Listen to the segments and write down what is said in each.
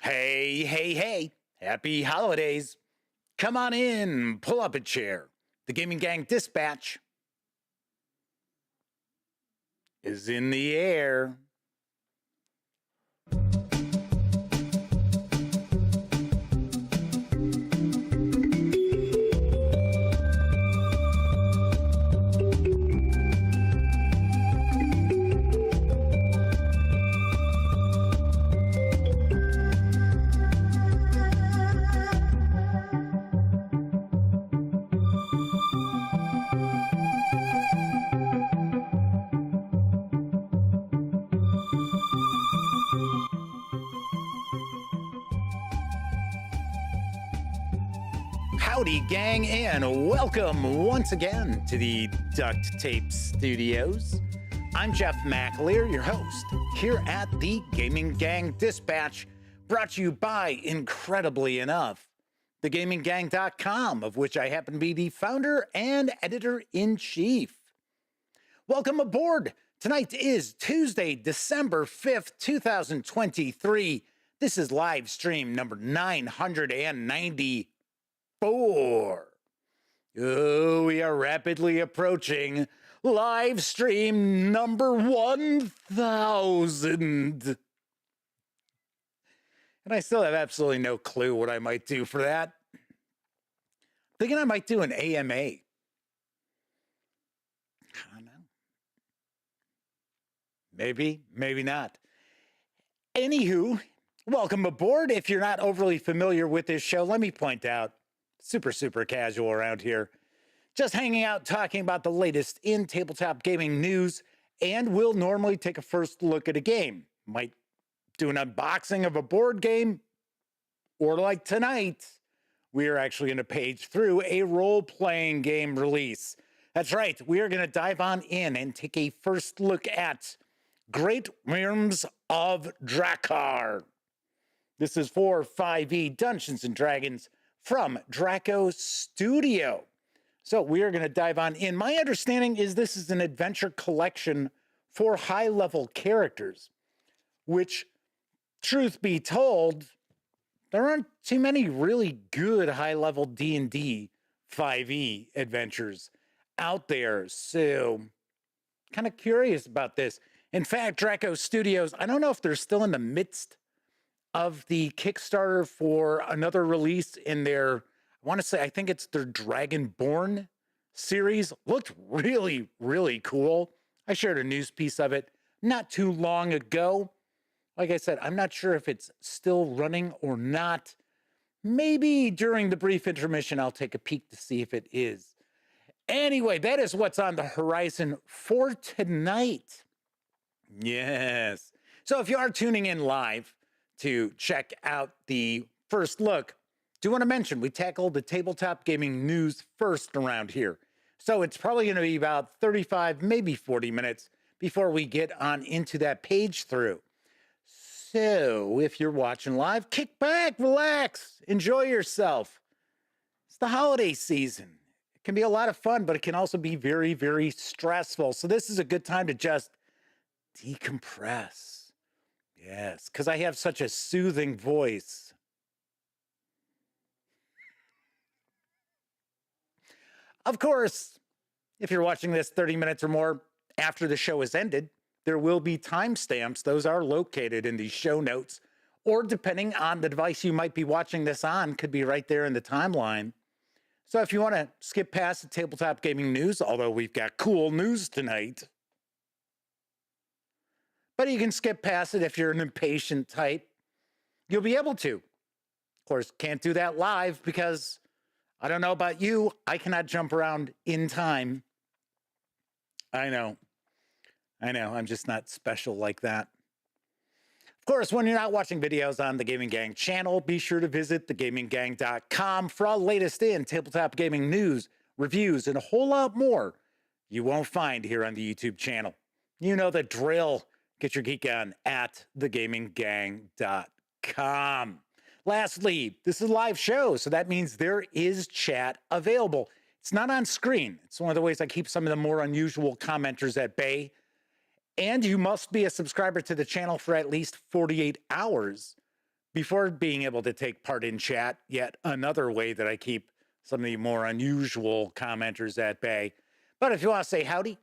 Hey, hey, hey. Happy holidays. Come on in, pull up a chair. The Gaming Gang Dispatch is in the air. Howdy, gang, and welcome once again to the Duct Tape Studios. I'm Jeff McAleer, your host, here at the Gaming Gang Dispatch, brought to you by, incredibly enough, thegaminggang.com, of which I happen to be the founder and editor-in-chief. Welcome aboard. Tonight is Tuesday, December 5th, 2023. This is live stream number 994. Oh, we are rapidly approaching live stream number 1000. And I still have absolutely no clue what I might do for that. Thinking I might do an AMA. I don't know. Maybe, maybe not. Anywho, welcome aboard. If you're not overly familiar with this show, let me point out, super casual around here. Just hanging out, talking about the latest in tabletop gaming news, and we'll normally take a first look at a game. Might do an unboxing of a board game, or like tonight, we are actually going to page through a role-playing game release. That's right, we are going to dive on in and take a first look at Great Wyrms of Drakha. This is for 5e Dungeons & Dragons from Draco Studios. So we are going to dive on in. My understanding is this is an adventure collection for high-level characters, which, truth be told, there aren't too many really good high-level D&D 5e adventures out there. So kind of curious about this. In fact, Draco Studios, I don't know if they're still in the midst of the Kickstarter for another release in their, I think it's their Dragonborn series. Looked really cool. I shared a news piece of it not too long ago. Like I said, I'm not sure if it's still running or not. Maybe during the brief intermission, I'll take a peek to see if it is. Anyway, that is what's on the horizon for tonight. Yes. So if you are tuning in live to check out the first look, do want to mention we tackled the tabletop gaming news first around here. So it's probably going to be about 35, maybe 40 minutes before we get on into that page through. So if you're watching live, kick back, relax, enjoy yourself. It's the holiday season. It can be a lot of fun, but it can also be very stressful. So this is a good time to just decompress. Yes, because I have such a soothing voice. Of course, if you're watching this 30 minutes or more after the show has ended, there will be timestamps. Those are located in the show notes, or depending on the device you might be watching this on, could be right there in the timeline. So if you want to skip past the tabletop gaming news, although we've got cool news tonight, but you can skip past it if you're an impatient type. You'll be able to. Of course, can't do that live because I don't know about you. I cannot jump around in time. I know. I'm just not special like that. Of course, when you're not watching videos on the Gaming Gang channel, be sure to visit thegaminggang.com for all latest in tabletop gaming news, reviews, and a whole lot more you won't find here on the YouTube channel. You know the drill. Get your geek on at thegaminggang.com. Lastly, this is a live show, so that means there is chat available. It's not on screen. It's one of the ways I keep some of the more unusual commenters at bay. And you must be a subscriber to the channel for at least 48 hours before being able to take part in chat, yet another way that I keep some of the more unusual commenters at bay. But if you want to say howdy,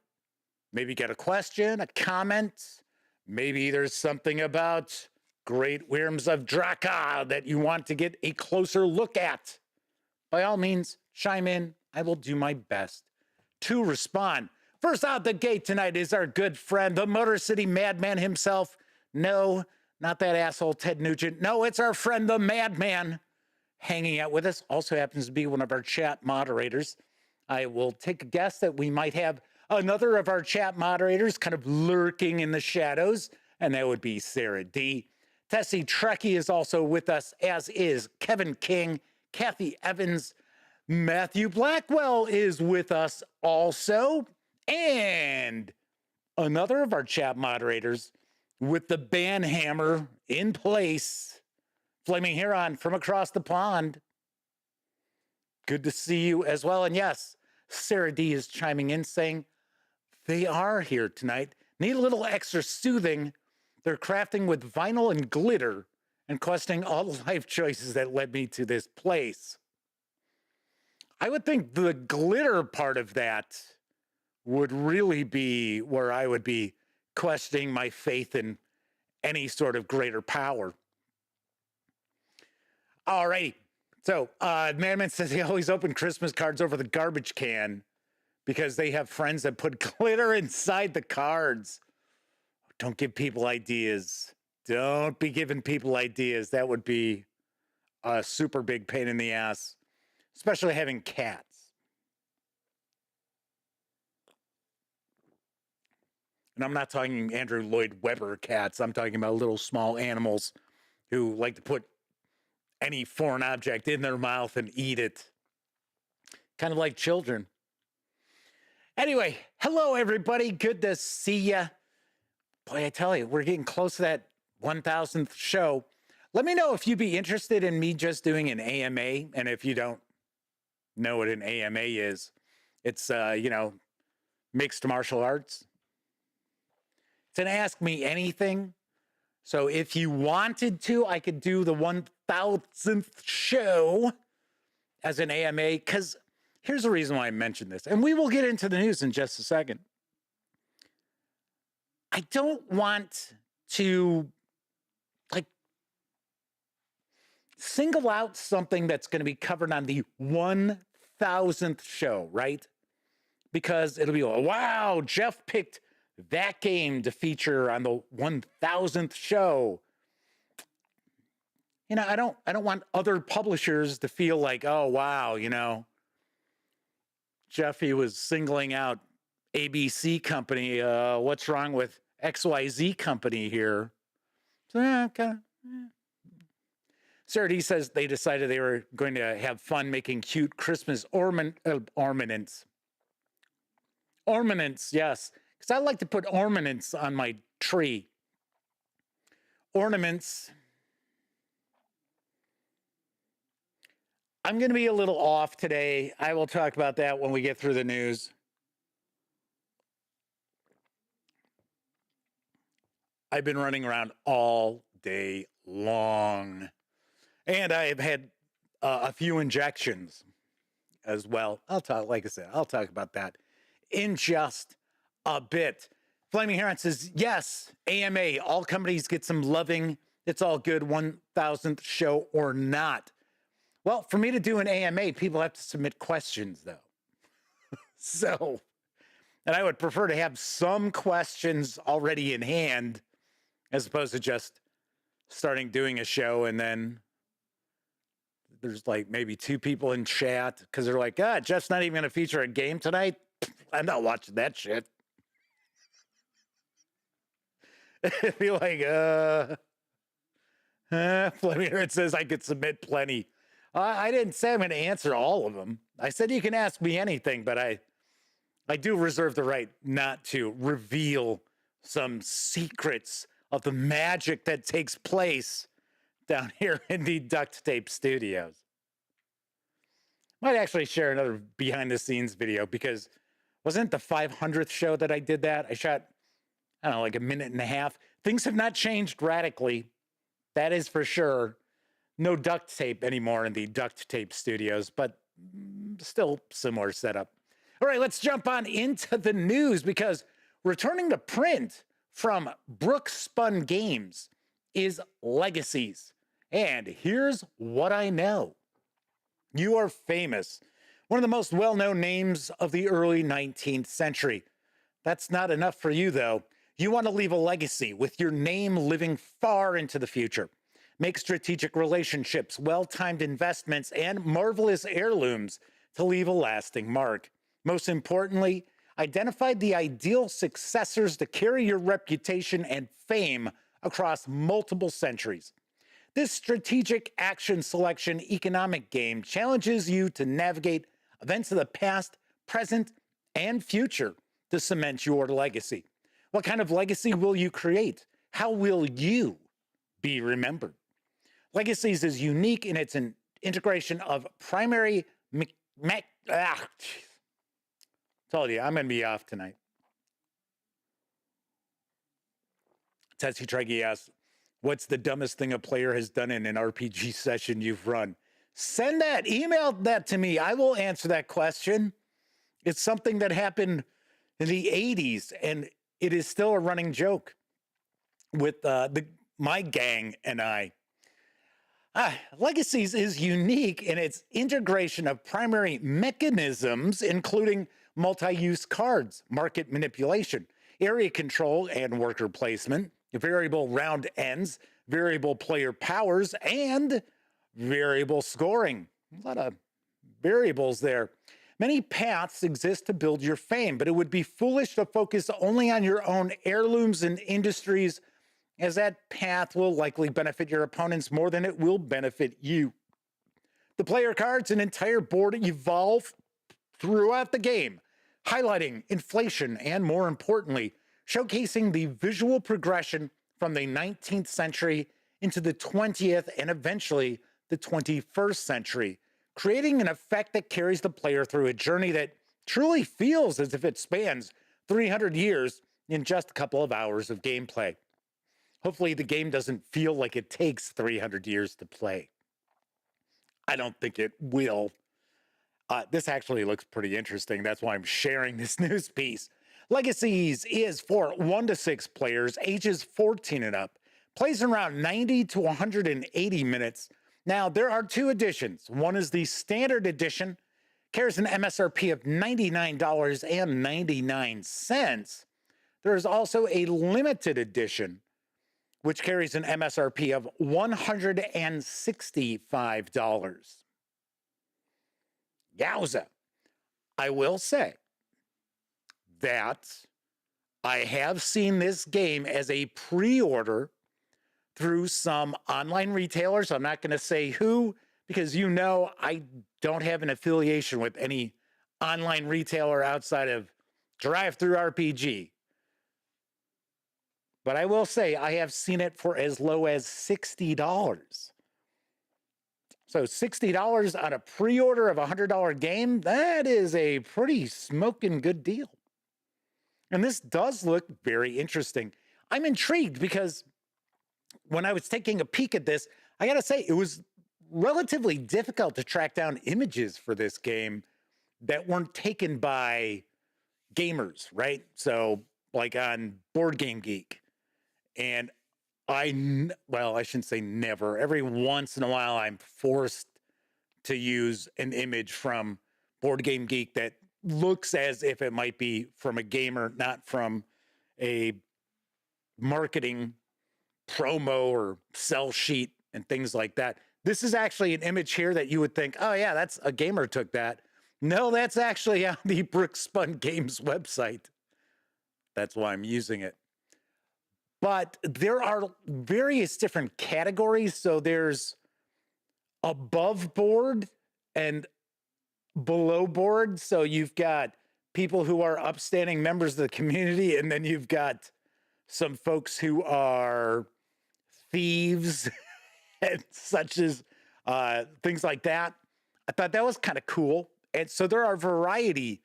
maybe get a question, a comment, maybe there's something about Great Wyrms of Drakha that you want to get a closer look at, by all means, chime in. I will do my best to respond. First out the gate tonight is our good friend, the Motor City Madman himself. No, not that asshole Ted Nugent. No, it's our friend, the Madman, hanging out with us. Also happens to be one of our chat moderators. I will take a guess that we might have another of our chat moderators kind of lurking in the shadows, and that would be Sarah D. Tessie Trekkie is also with us, as is Kevin King, Kathy Evans, Matthew Blackwell is with us also, and another of our chat moderators with the ban hammer in place, Flaming Huron from across the pond. Good to see you as well. And yes, Sarah D is chiming in saying they are here tonight. Need a little extra soothing. They're crafting with vinyl and glitter and questioning all the life choices that led me to this place. I would think the glitter part of that would really be where I would be questioning my faith in any sort of greater power. All righty. So, Madman says he always open Christmas cards over the garbage can because they have friends that put glitter inside the cards. Don't give people ideas. Don't be giving people ideas. That would be a super big pain in the ass, especially having cats. And I'm not talking Andrew Lloyd Webber cats. I'm talking about little small animals who like to put any foreign object in their mouth and eat it. Kind of like children. Anyway, hello, everybody. Good to see ya. Boy, I tell you, we're getting close to that 1,000th show. Let me know if you'd be interested in me just doing an AMA. And if you don't know what an AMA is, it's, mixed martial arts. It's an Ask Me Anything. So if you wanted to, I could do the 1,000th show as an AMA, because here's the reason why I mentioned this. And we will get into the news in just a second. I don't want to, single out something that's going to be covered on the 1,000th show, right? Because it'll be like, wow, Jeff picked that game to feature on the 1,000th show. I don't want other publishers to feel like, oh, wow, Jeffy was singling out ABC company. What's wrong with XYZ company here? So, okay. Sarah D says they decided they were going to have fun making cute Christmas ornaments. Ornaments, yes. Because I like to put ornaments on my tree. Ornaments. I'm going to be a little off today. I will talk about that when we get through the news. I've been running around all day long. And I've had a few injections as well. I'll talk about that in just a bit. Flaming Heron says, yes, AMA, all companies get some loving. It's all good, 1,000th show or not. Well, for me to do an AMA, people have to submit questions, though. And I would prefer to have some questions already in hand as opposed to just starting doing a show and then there's maybe two people in chat because they're like, Jeff's not even going to feature a game tonight. I'm not watching that shit. It'd be like, Fleming, it says I could submit plenty. I didn't say I'm going to answer all of them. I said you can ask me anything, but I do reserve the right not to reveal some secrets of the magic that takes place down here in the Duct Tape Studios. Might actually share another behind the scenes video because wasn't it the 500th show that I did that? I shot, a minute and a half. Things have not changed radically. That is for sure. No duct tape anymore in the Duct Tape Studios, but still similar setup. All right, let's jump on into the news because returning to print from Brookspun Games is Legacies. And here's what I know. You are famous, one of the most well-known names of the early 19th century. That's not enough for you, though. You want to leave a legacy with your name living far into the future. Make strategic relationships, well-timed investments, and marvelous heirlooms to leave a lasting mark. Most importantly, identify the ideal successors to carry your reputation and fame across multiple centuries. This strategic action selection economic game challenges you to navigate events of the past, present, and future to cement your legacy. What kind of legacy will you create? How will you be remembered? Legacies is unique in its integration of primary told you, I'm going to be off tonight. Tessie Treggy asks, what's the dumbest thing a player has done in an RPG session you've run? Send that, email that to me. I will answer that question. It's something that happened in the 80s, and it is still a running joke with my gang and I. Legacies is unique in its integration of primary mechanisms, including multi-use cards, market manipulation, area control and worker placement, variable round ends, variable player powers, and variable scoring. A lot of variables there. Many paths exist to build your fame, but it would be foolish to focus only on your own heirlooms and industries, as that path will likely benefit your opponents more than it will benefit you. The player cards and entire board evolve throughout the game, highlighting inflation and, more importantly, showcasing the visual progression from the 19th century into the 20th and eventually the 21st century, creating an effect that carries the player through a journey that truly feels as if it spans 300 years in just a couple of hours of gameplay. Hopefully the game doesn't feel like it takes 300 years to play. I don't think it will. This actually looks pretty interesting. That's why I'm sharing this news piece. Legacies is for 1 to 6 players, ages 14 and up. Plays around 90 to 180 minutes. Now, there are 2 editions. One is the standard edition, carries an MSRP of $99.99. There is also a limited edition, which carries an MSRP of $165. Yowza. I will say that I have seen this game as a pre-order through some online retailers. I'm not going to say who, because you know I don't have an affiliation with any online retailer outside of DriveThruRPG. But I will say I have seen it for as low as $60. So $60 on a pre-order of a $100 game, that is a pretty smoking good deal. And this does look very interesting. I'm intrigued because when I was taking a peek at this, I gotta say, it was relatively difficult to track down images for this game that weren't taken by gamers, right? So like on Board Game Geek. And I shouldn't say never. Every once in a while, I'm forced to use an image from Board Game Geek that looks as if it might be from a gamer, not from a marketing promo or sell sheet and things like that. This is actually an image here that you would think, oh yeah, that's a gamer took that. No, that's actually on the Brookspun Games website. That's why I'm using it. But there are various different categories. So there's above board and below board. So you've got people who are upstanding members of the community, and then you've got some folks who are thieves and such as things like that. I thought that was kind of cool. And so there are a variety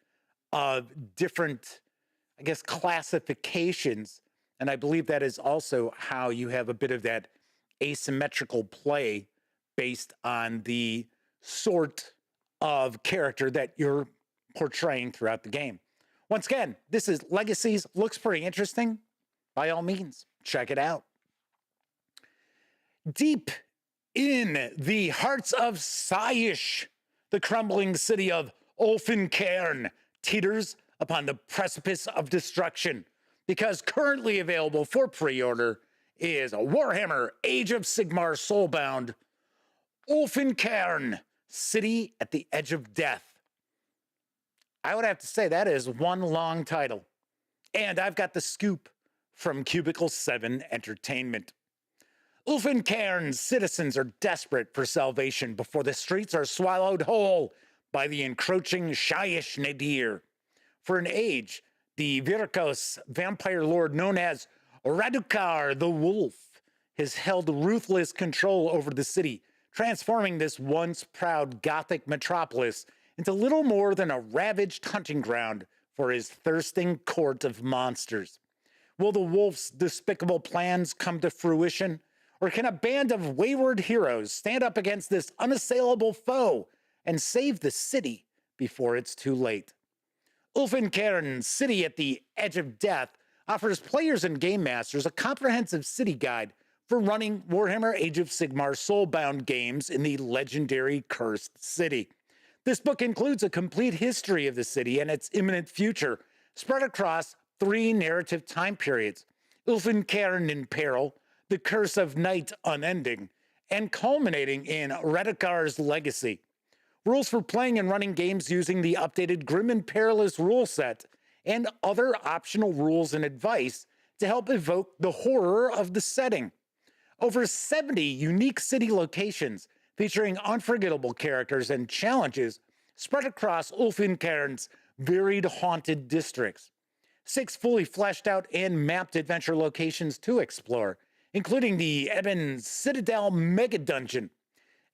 of different, I guess, classifications. And I believe that is also how you have a bit of that asymmetrical play based on the sort of character that you're portraying throughout the game. Once again, this is Legacies. Looks pretty interesting. By all means, check it out. Deep in the hearts of Saish, the crumbling city of Ulfencairn teeters upon the precipice of destruction, because currently available for pre-order is Warhammer Age of Sigmar Soulbound, Ulfencairn, City at the Edge of Death. I would have to say that is one long title. And I've got the scoop from Cubicle 7 Entertainment. Ulfencairn's citizens are desperate for salvation before the streets are swallowed whole by the encroaching Shyish Nadir. For an age, the Virkos vampire lord known as Radukar the Wolf has held ruthless control over the city, transforming this once proud Gothic metropolis into little more than a ravaged hunting ground for his thirsting court of monsters. Will the wolf's despicable plans come to fruition? Or can a band of wayward heroes stand up against this unassailable foe and save the city before it's too late? Ulfencairn, City at the Edge of Death, offers players and game masters a comprehensive city guide for running Warhammer Age of Sigmar Soulbound games in the legendary Cursed City. This book includes a complete history of the city and its imminent future, spread across 3 narrative time periods: Ulfencairn in Peril, The Curse of Night Unending, and culminating in Radukar's Legacy. Rules for playing and running games using the updated Grim and Perilous rule set, and other optional rules and advice to help evoke the horror of the setting. Over 70 unique city locations featuring unforgettable characters and challenges spread across Ulfencairn's varied haunted districts. 6 fully fleshed out and mapped adventure locations to explore, including the Ebon Citadel Mega Dungeon.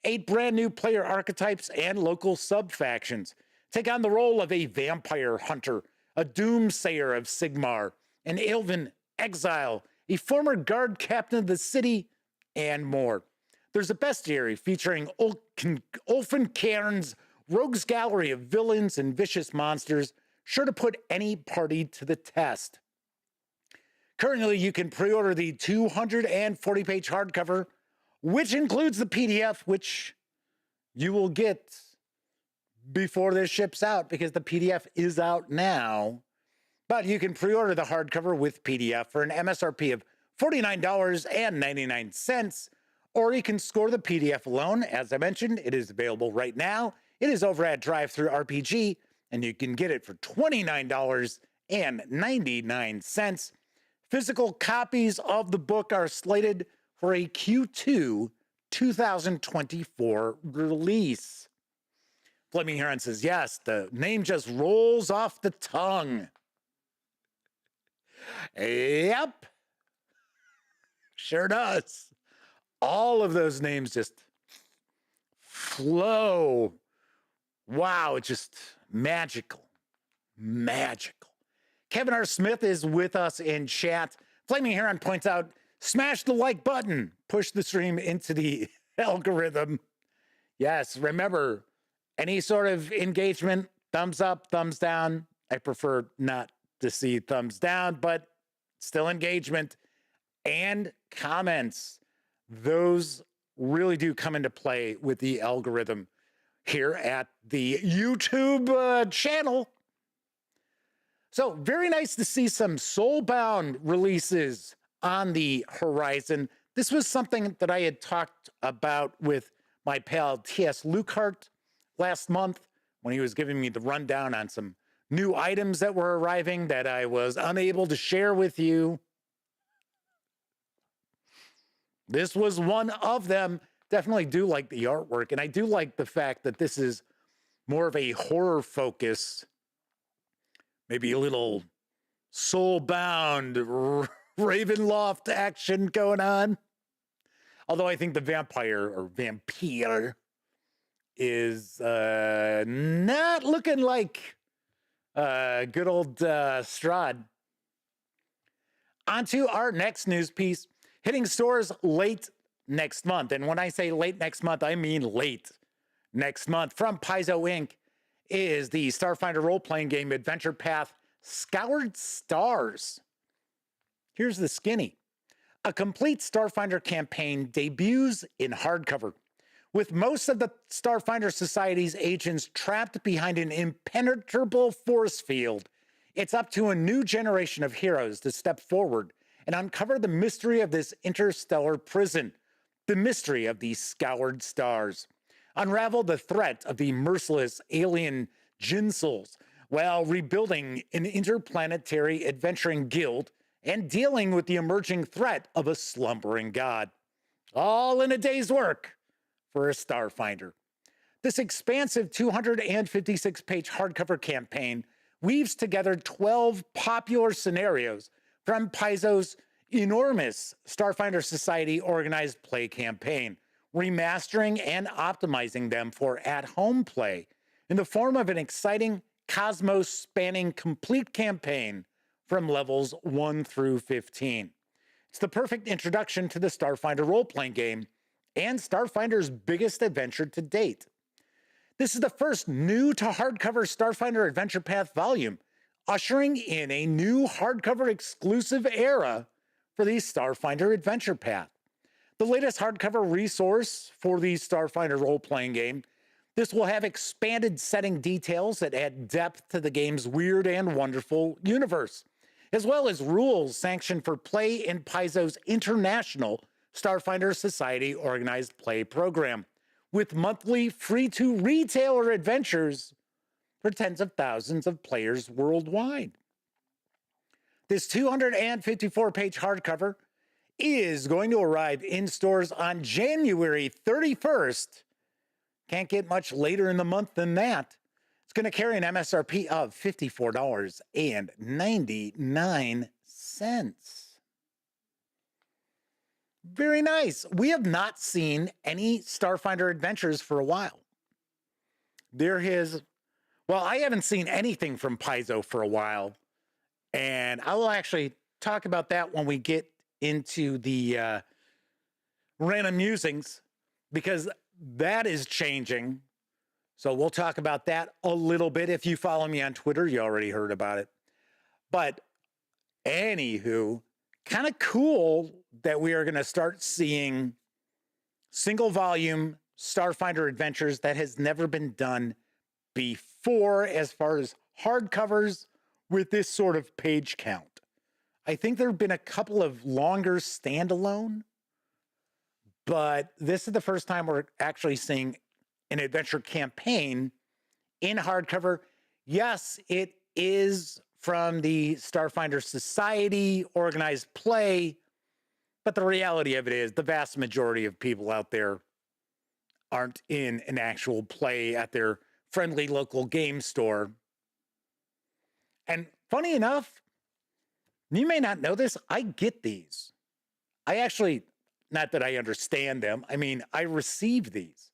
8 brand new player archetypes and local sub-factions take on the role of a vampire hunter, a doomsayer of Sigmar, an elven exile, a former guard captain of the city, and more. There's a bestiary featuring Ulfencairn's rogues gallery of villains and vicious monsters, sure to put any party to the test. Currently, you can pre-order the 240-page hardcover, which includes the PDF, which you will get before this ships out, because the PDF is out now. But you can pre-order the hardcover with PDF for an MSRP of $49.99, or you can score the PDF alone. As I mentioned, it is available right now. It is over at DriveThruRPG, and you can get it for $29.99. Physical copies of the book are slated for a Q2 2024 release. Flaming Heron says, yes, the name just rolls off the tongue. Yep. Sure does. All of those names just flow. Wow, it's just magical. Magical. Kevin R. Smith is with us in chat. Flaming Heron points out, smash the like button, push the stream into the algorithm. Yes, remember, any sort of engagement, thumbs up, thumbs down. I prefer not to see thumbs down, but still engagement and comments. Those really do come into play with the algorithm here at the YouTube channel. So very nice to see some Soulbound releases on the horizon. This was something that I had talked about with my pal T.S. Lukehart last month when he was giving me the rundown on some new items that were arriving that I was unable to share with you. This was one of them. Definitely do like the artwork, and I do like the fact that this is more of a horror focus, maybe a little Soulbound Ravenloft action going on. Although I think the vampire is not looking like good old Strahd. On to our next news piece. Hitting stores late next month. And when I say late next month, I mean late next month. From Paizo Inc. is the Starfinder role-playing game Adventure Path Scoured Stars. Here's the skinny. A complete Starfinder campaign debuts in hardcover. With most of the Starfinder Society's agents trapped behind an impenetrable force field, it's up to a new generation of heroes to step forward and uncover the mystery of this interstellar prison, the mystery of these scoured stars. Unravel the threat of the merciless alien Jinsels while rebuilding an interplanetary adventuring guild and dealing with the emerging threat of a slumbering god. All in a day's work for a Starfinder. This expansive 256-page hardcover campaign weaves together 12 popular scenarios from Paizo's enormous Starfinder Society organized play campaign, remastering and optimizing them for at-home play in the form of an exciting cosmos-spanning complete campaign from levels 1 through 15. It's the perfect introduction to the Starfinder role-playing game and Starfinder's biggest adventure to date. This is the first new-to-hardcover Starfinder Adventure Path volume, ushering in a new hardcover exclusive era for the Starfinder Adventure Path. The latest hardcover resource for the Starfinder role-playing game, this will have expanded setting details that add depth to the game's weird and wonderful universe, as well as rules sanctioned for play in Paizo's international Starfinder Society organized play program, with monthly free-to-retailer adventures for tens of thousands of players worldwide. This 254-page hardcover is going to arrive in stores on January 31st. Can't get much later in the month than that. It's going to carry an MSRP of $54.99. Very nice. We have not seen any Starfinder adventures for a while. I haven't seen anything from Paizo for a while, and I will actually talk about that when we get into the random musings, because that is changing. So we'll talk about that a little bit. If you follow me on Twitter, you already heard about it. But anywho, kind of cool that we are going to start seeing single volume Starfinder adventures that has never been done before as far as hardcovers with this sort of page count. I think there have been a couple of longer standalone, but this is the first time we're actually seeing an adventure campaign in hardcover. Yes, it is from the Starfinder Society organized play, but the reality of it is the vast majority of people out there aren't in an actual play at their friendly local game store. And funny enough, you may not know this, I get these. I actually, not that I understand them, I mean, I receive these.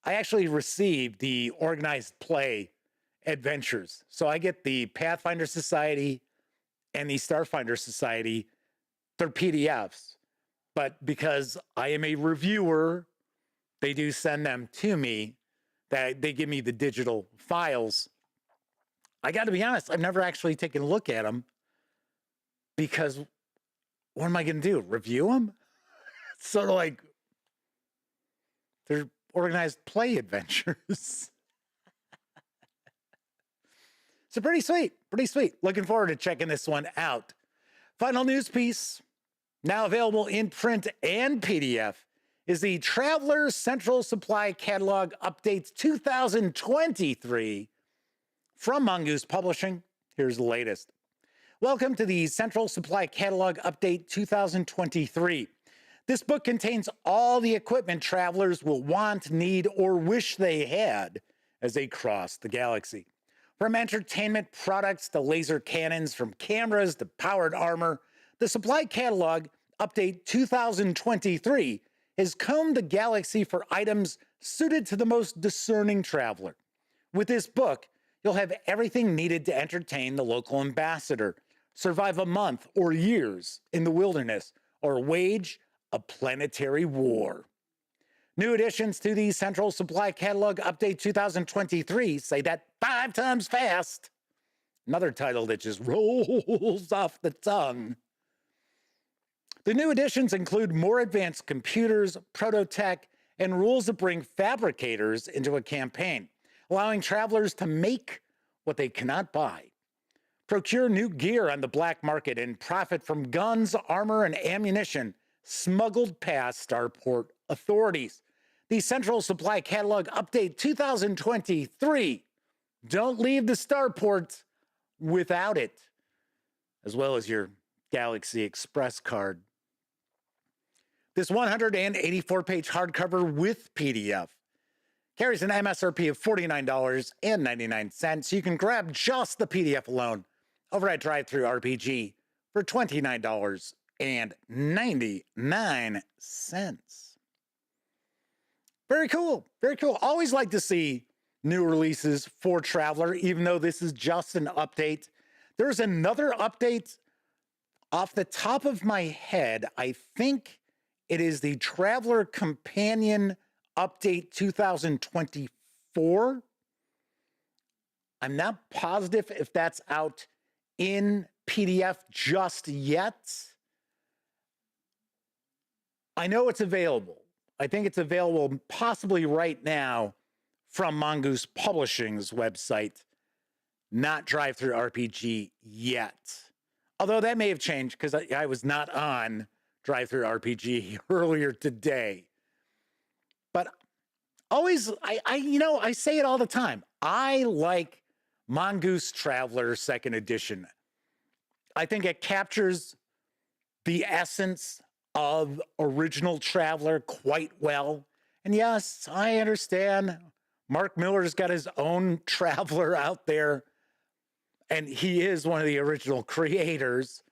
I actually receive the organized play adventures. So I get the Pathfinder Society and the Starfinder Society. They're PDFs. But because I am a reviewer, they do send them to me. That they give me the digital files. I got to be honest, I've never actually taken a look at them, because what am I going to do? Review them? It's sort of like they're organized play adventures. So pretty sweet, pretty sweet. Looking forward to checking this one out. Final news piece, now available in print and PDF, is the Traveler's Central Supply Catalog Updates 2023 from Mongoose Publishing. Here's the latest. Welcome to the Central Supply Catalog Update 2023. This book contains all the equipment travelers will want, need, or wish they had as they cross the galaxy. From entertainment products to laser cannons, from cameras to powered armor, the Supply Catalog Update 2023 has combed the galaxy for items suited to the most discerning traveler. With this book, you'll have everything needed to entertain the local ambassador, survive a month or years in the wilderness, or wage A Planetary War. New additions to the Central Supply Catalog Update 2023 say that 5 times fast. Another title that just rolls off the tongue. The new additions include more advanced computers, prototech, and rules that bring fabricators into a campaign, allowing travelers to make what they cannot buy. Procure new gear on the black market and profit from guns, armor, and ammunition smuggled past starport authorities. The Central Supply Catalog Update 2023. Don't leave the starports without it, as well as your Galaxy Express card. This 184-page hardcover with PDF carries an MSRP of $49.99. You can grab just the PDF alone over at DriveThruRPG for $29.99. Very cool. Very cool. Always like to see new releases for Traveler, even though this is just an update. There's another update off the top of my head. I think it is the Traveler Companion Update 2024. I'm not positive if that's out in PDF just yet. I know it's available. I think it's available possibly right now from Mongoose Publishing's website, not DriveThruRPG yet. Although that may have changed because I was not on DriveThruRPG earlier today. But always, I say it all the time. I like Mongoose Traveler 2nd Edition. I think it captures the essence of original Traveler quite well. And yes, I understand Mark Miller's got his own Traveler out there, and he is one of the original creators.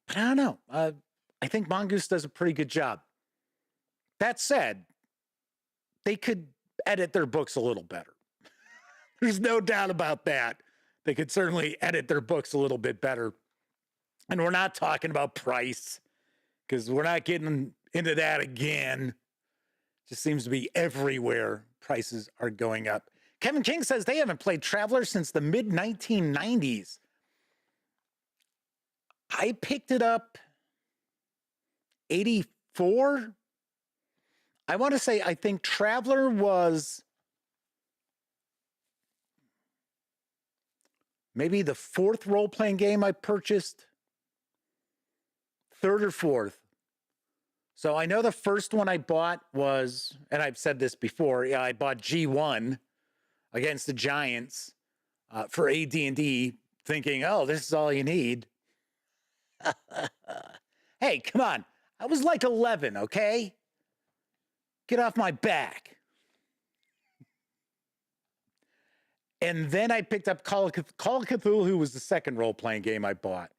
But I don't know. I think Mongoose does a pretty good job. That said, they could edit their books a little better. There's no doubt about that. They could certainly edit their books a little bit better. And we're not talking about price, because we're not getting into that again. Just seems to be everywhere prices are going up. Kevin King says they haven't played Traveler since the mid-1990s. I picked it up 84. I want to say I think Traveler was maybe the 4th role-playing game I purchased. 3rd or 4th. So I know the first one I bought was, and I've said this before, yeah, I bought G1 against the Giants for AD&D, thinking, oh, this is all you need. Hey, come on. I was like 11, okay? Get off my back. And then I picked up Call of Cthulhu, was the 2nd role-playing game I bought.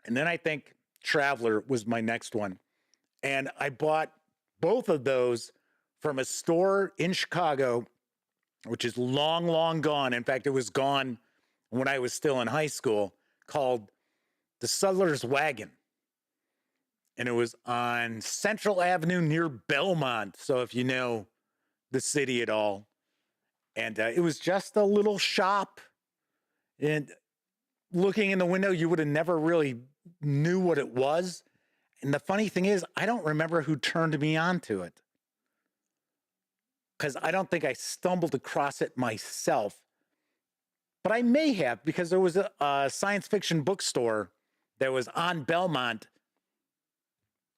And then I think Traveler was my next one. And I bought both of those from a store in Chicago, which is long, long gone. In fact, it was gone when I was still in high school, called The Sutler's Wagon. And it was on Central Avenue near Belmont. So if you know the city at all. And it was just a little shop. And looking in the window, you would have never really knew what it was. And the funny thing is, I don't remember who turned me on to it, because I don't think I stumbled across it myself. But I may have, because there was a science fiction bookstore that was on Belmont,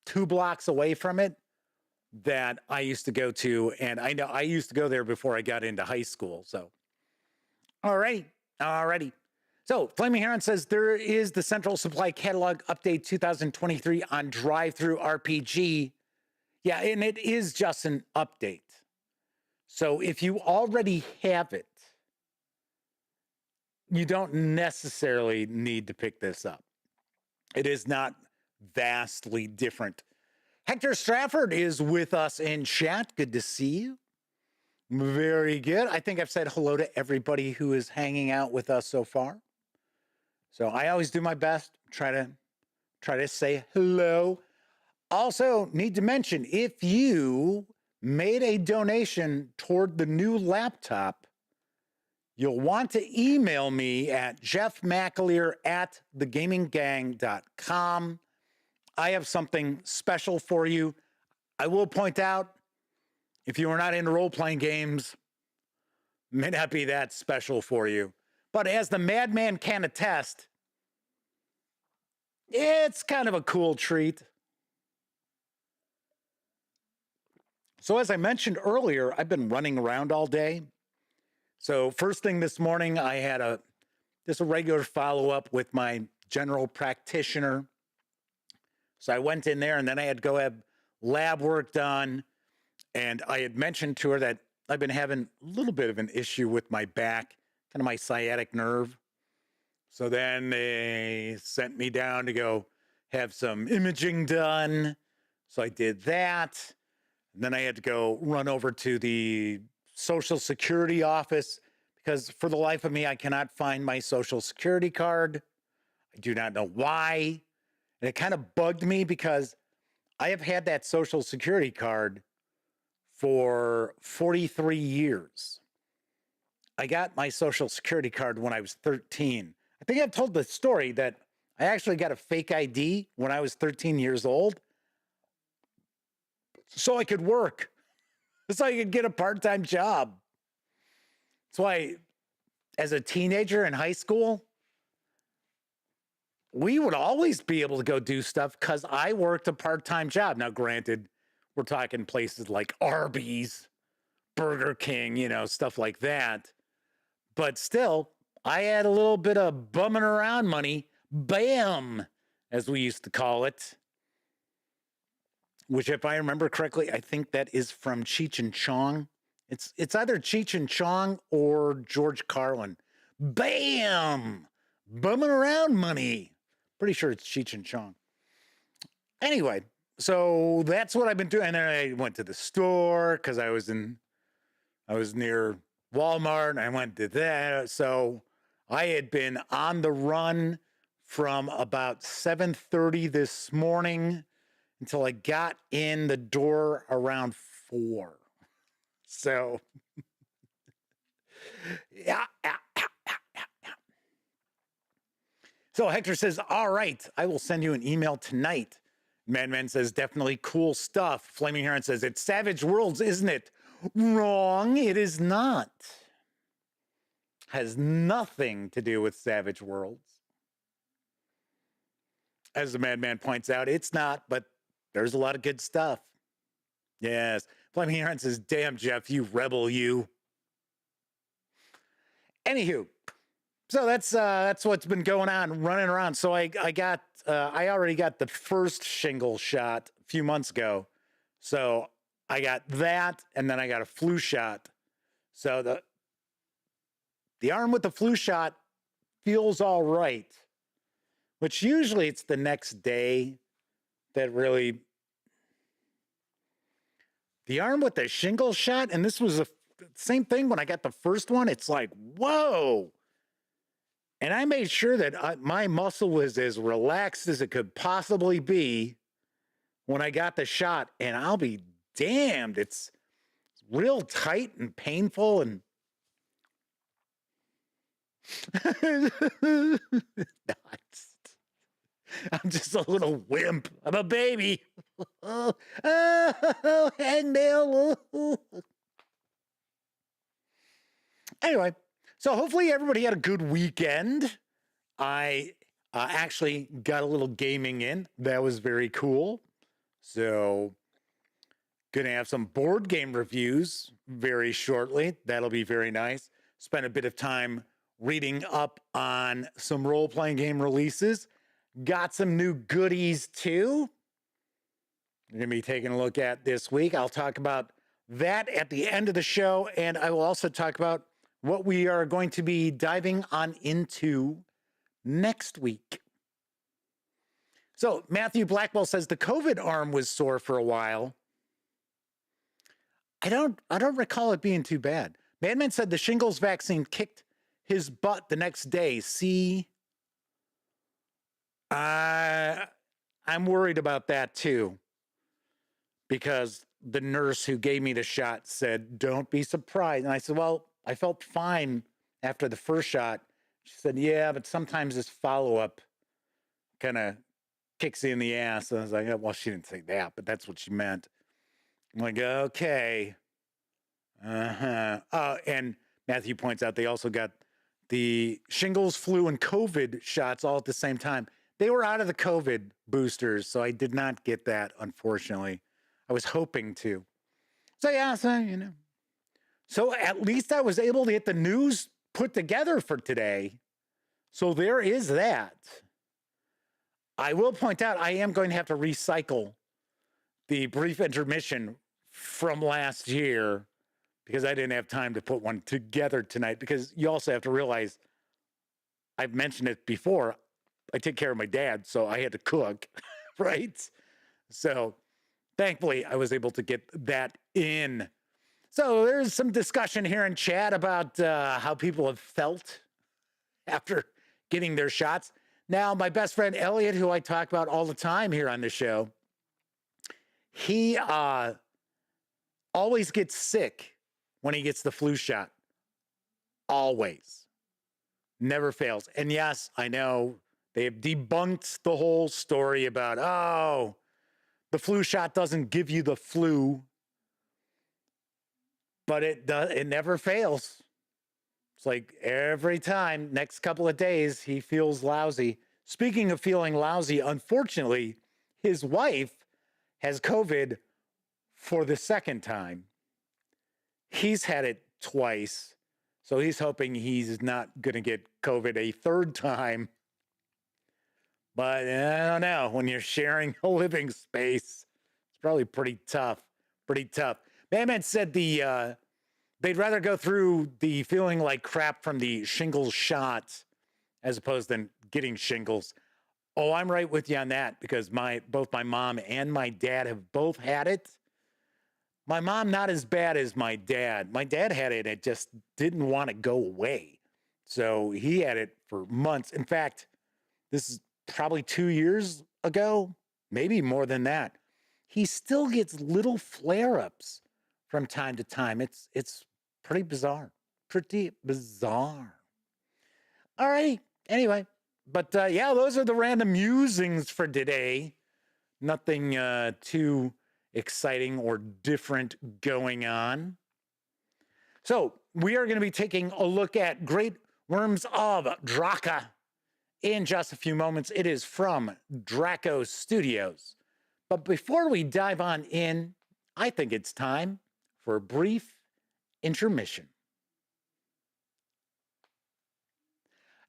2 blocks away from it, that I used to go to. And I know I used to go there before I got into high school. So, alrighty. So, Flaming Heron says there is the Central Supply Catalog Update 2023 on DriveThruRPG. Yeah, and it is just an update. So, if you already have it, you don't necessarily need to pick this up. It is not vastly different. Hector Strafford is with us in chat. Good to see you. Very good. I think I've said hello to everybody who is hanging out with us so far. So I always do my best, try to say hello. Also, need to mention, if you made a donation toward the new laptop, you'll want to email me at jeffmcaleer@thegaminggang.com. I have something special for you. I will point out, if you are not into role-playing games, may not be that special for you. But as the madman can attest, it's kind of a cool treat. So as I mentioned earlier, I've been running around all day. So first thing this morning, I had just a regular follow-up with my general practitioner. So I went in there and then I had to go have lab work done. And I had mentioned to her that I've been having a little bit of an issue with my back, kind of my sciatic nerve. So then they sent me down to go have some imaging done. So I did that. And then I had to go run over to the Social Security office because for the life of me, I cannot find my Social Security card. I do not know why. And it kind of bugged me because I have had that Social Security card for 43 years. I got my Social Security card when I was 13. I think I've told the story that I actually got a fake ID when I was 13 years old so I could work, so I could get a part-time job. That's why, as a teenager in high school, we would always be able to go do stuff because I worked a part-time job. Now, granted, we're talking places like Arby's, Burger King, stuff like that. But still, I had a little bit of bumming around money, bam, as we used to call it. Which, if I remember correctly, I think that is from Cheech and Chong. It's either Cheech and Chong or George Carlin. Bam! Bumming around money. Pretty sure it's Cheech and Chong. Anyway, so that's what I've been doing. And then I went to the store because I was near Walmart and I went to that. So I had been on the run from about 7:30 this morning until I got in the door around 4. So, yeah. So Hector says, all right, I will send you an email tonight. Madman says, definitely cool stuff. Flaming Heron says, it's Savage Worlds, isn't it? Wrong, it is not. Has nothing to do with Savage Worlds. As the Madman points out, it's not, but there's a lot of good stuff. Yes. Flaming Heron says, damn, Jeff, you rebel, you. Anywho, so that's what's been going on, running around. So I already got the first shingle shot a few months ago. So I got that, and then I got a flu shot. So the arm with the flu shot feels all right, which usually it's the next day that really. The arm with the shingle shot, and this was the same thing when I got the first one. It's like, whoa. And I made sure that my muscle was as relaxed as it could possibly be when I got the shot. And I'll be damned, it's real tight and painful. And I'm just a little wimp. I'm a baby. Oh, hangnail. Anyway, so hopefully everybody had a good weekend. I actually got a little gaming in. That was very cool. So, gonna have some board game reviews very shortly. That'll be very nice. Spent a bit of time reading up on some role-playing game releases. Got some new goodies too. We're going to be taking a look at this week. I'll talk about that at the end of the show, and I will also talk about what we are going to be diving on into next week. So Matthew Blackwell says the COVID arm was sore for a while. I don't recall it being too bad. Madman said the shingles vaccine kicked his butt the next day. See, I'm worried about that too, because the nurse who gave me the shot said, "Don't be surprised." And I said, "Well, I felt fine after the first shot." She said, "Yeah, but sometimes this follow-up kind of kicks you in the ass." And I was like, "Well, she didn't say that, but that's what she meant." I'm like, "Okay." And Matthew points out they also got the shingles, flu, and COVID shots all at the same time. They were out of the COVID boosters, so I did not get that, unfortunately. I was hoping to. So yeah, So at least I was able to get the news put together for today. So there is that. I will point out I am going to have to recycle the brief intermission from last year because I didn't have time to put one together tonight, because you also have to realize, I've mentioned it before, I take care of my dad, so I had to cook, right? So thankfully, I was able to get that in. So there's some discussion here in chat about how people have felt after getting their shots. Now, my best friend Elliot, who I talk about all the time here on the show, he always gets sick when he gets the flu shot. Always. Never fails. And yes, I know they have debunked the whole story about, oh, the flu shot doesn't give you the flu, but it never fails. It's like every time, next couple of days, he feels lousy. Speaking of feeling lousy, unfortunately, his wife has COVID for the second time. He's had it twice, so he's hoping he's not going to get COVID a third time. But I don't know. When you're sharing a living space, it's probably pretty tough. Pretty tough. Batman said they'd rather go through the feeling like crap from the shingles shot as opposed to getting shingles. Oh, I'm right with you on that, because both my mom and my dad have both had it. My mom, not as bad as my dad. My dad had it. It just didn't want to go away. So he had it for months. In fact, this is probably 2 years ago, maybe more than that. He still gets little flare-ups from time to time. It's pretty bizarre. Pretty bizarre. All right. Anyway, but yeah, those are the random musings for today. Nothing too exciting or different going on. So we are going to be taking a look at Great Wyrms of Drakha in just a few moments. It is from Draco Studios. But before we dive on in, I think it's time for a brief intermission.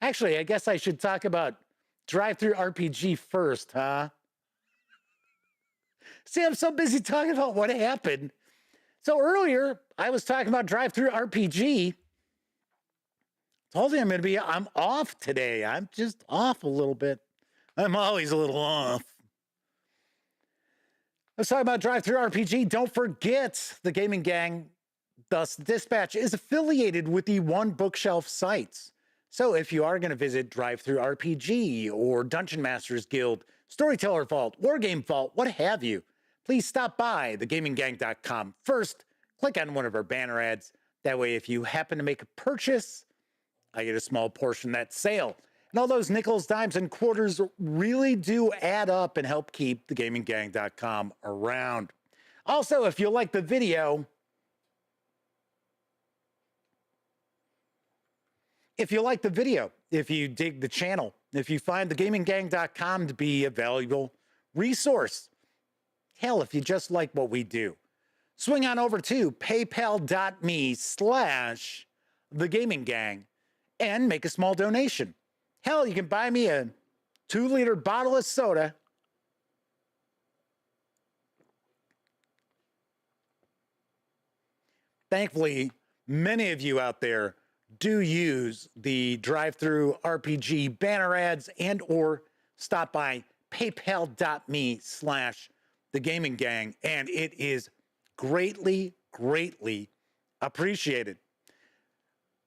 Actually, I guess I should talk about DriveThruRPG first, huh? See, I'm so busy talking about what happened. So earlier, I was talking about DriveThruRPG. Told you I'm off today. I'm just off a little bit. I'm always a little off. Let's talk about DriveThruRPG. Don't forget, the gaming gang, thus Dispatch, is affiliated with the One Bookshelf sites. So if you are going to visit DriveThruRPG or Dungeon Masters Guild, Storyteller Vault, Wargame Vault, what have you, please stop by thegaminggang.com. First, click on one of our banner ads. That way, if you happen to make a purchase, I get a small portion of that sale. And all those nickels, dimes, and quarters really do add up and help keep thegaminggang.com around. Also, if you like the video, if you dig the channel, if you find thegaminggang.com to be a valuable resource, hell, if you just like what we do, swing on over to paypal.me/thegaminggang and make a small donation. Hell, you can buy me a 2-liter bottle of soda. Thankfully, many of you out there do use the DriveThruRPG banner ads and or stop by paypal.me/thegaminggang, and it is greatly, greatly appreciated.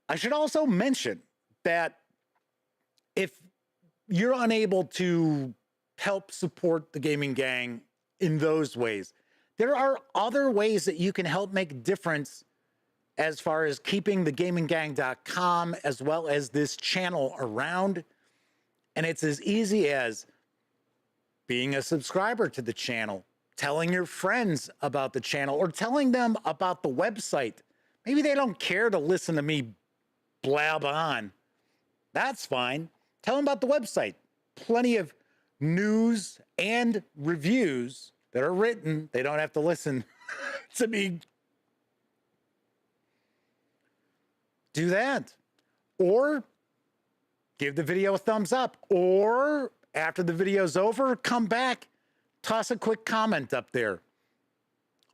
I should also mention that if you're unable to help support the Gaming Gang in those ways, there are other ways that you can help make a difference as far as keeping thegaminggang.com as well as this channel around. And it's as easy as being a subscriber to the channel, telling your friends about the channel, or telling them about the website. Maybe they don't care to listen to me blab on. That's fine. Tell them about the website. Plenty of news and reviews that are written. They don't have to listen to me do that. Or give the video a thumbs up. Or after the video's over, come back, toss a quick comment up there.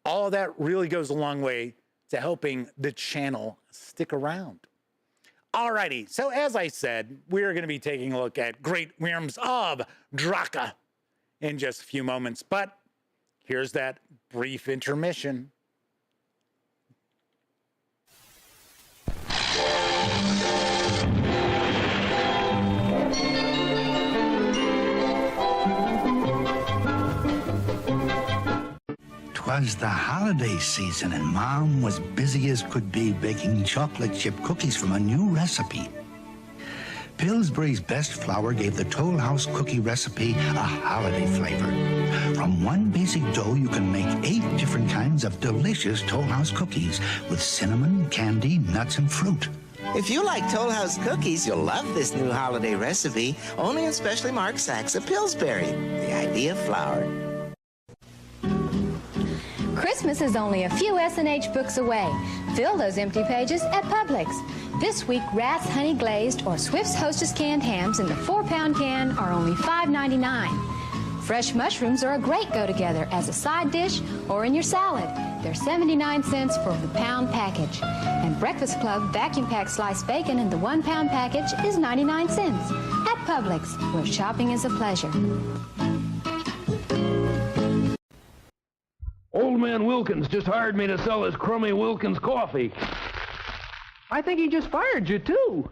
All of that really goes a long way to helping the channel stick around. Alrighty, so as I said, we're going to be taking a look at Great Wyrms of Drakha in just a few moments, but here's that brief intermission. 'Twas the holiday season, and Mom was busy as could be baking chocolate chip cookies from a new recipe. Pillsbury's best flour gave the Toll House cookie recipe a holiday flavor. From one basic dough, you can make 8 different kinds of delicious Toll House cookies with cinnamon, candy, nuts, and fruit. If you like Toll House cookies, you'll love this new holiday recipe, only in specially marked sacks of Pillsbury, the idea flour. Christmas is only a few S&H books away. Fill those empty pages at Publix. This week, Rat's Honey Glazed or Swift's Hostess Canned Hams in the 4-pound can are only $5.99. Fresh mushrooms are a great go-together as a side dish or in your salad. They're 79 cents for the pound package. And Breakfast Club vacuum pack sliced bacon in the 1-pound package is 99 cents. At Publix, where shopping is a pleasure. Old man Wilkins just hired me to sell his crummy Wilkins coffee. I think he just fired you, too.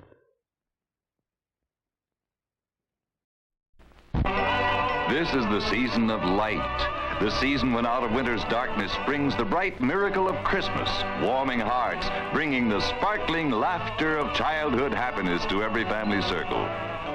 This is the season of light, the season when out of winter's darkness springs the bright miracle of Christmas, warming hearts, bringing the sparkling laughter of childhood happiness to every family circle.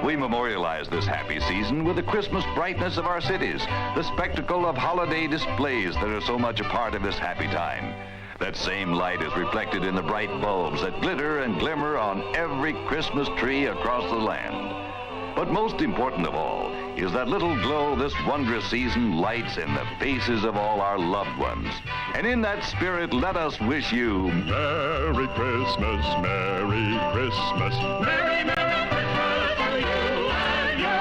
We memorialize this happy season with the Christmas brightness of our cities, the spectacle of holiday displays that are so much a part of this happy time. That same light is reflected in the bright bulbs that glitter and glimmer on every Christmas tree across the land. But most important of all is that little glow this wondrous season lights in the faces of all our loved ones. And in that spirit, let us wish you Merry Christmas, Merry Christmas, Merry, Merry Christmas to you and yours.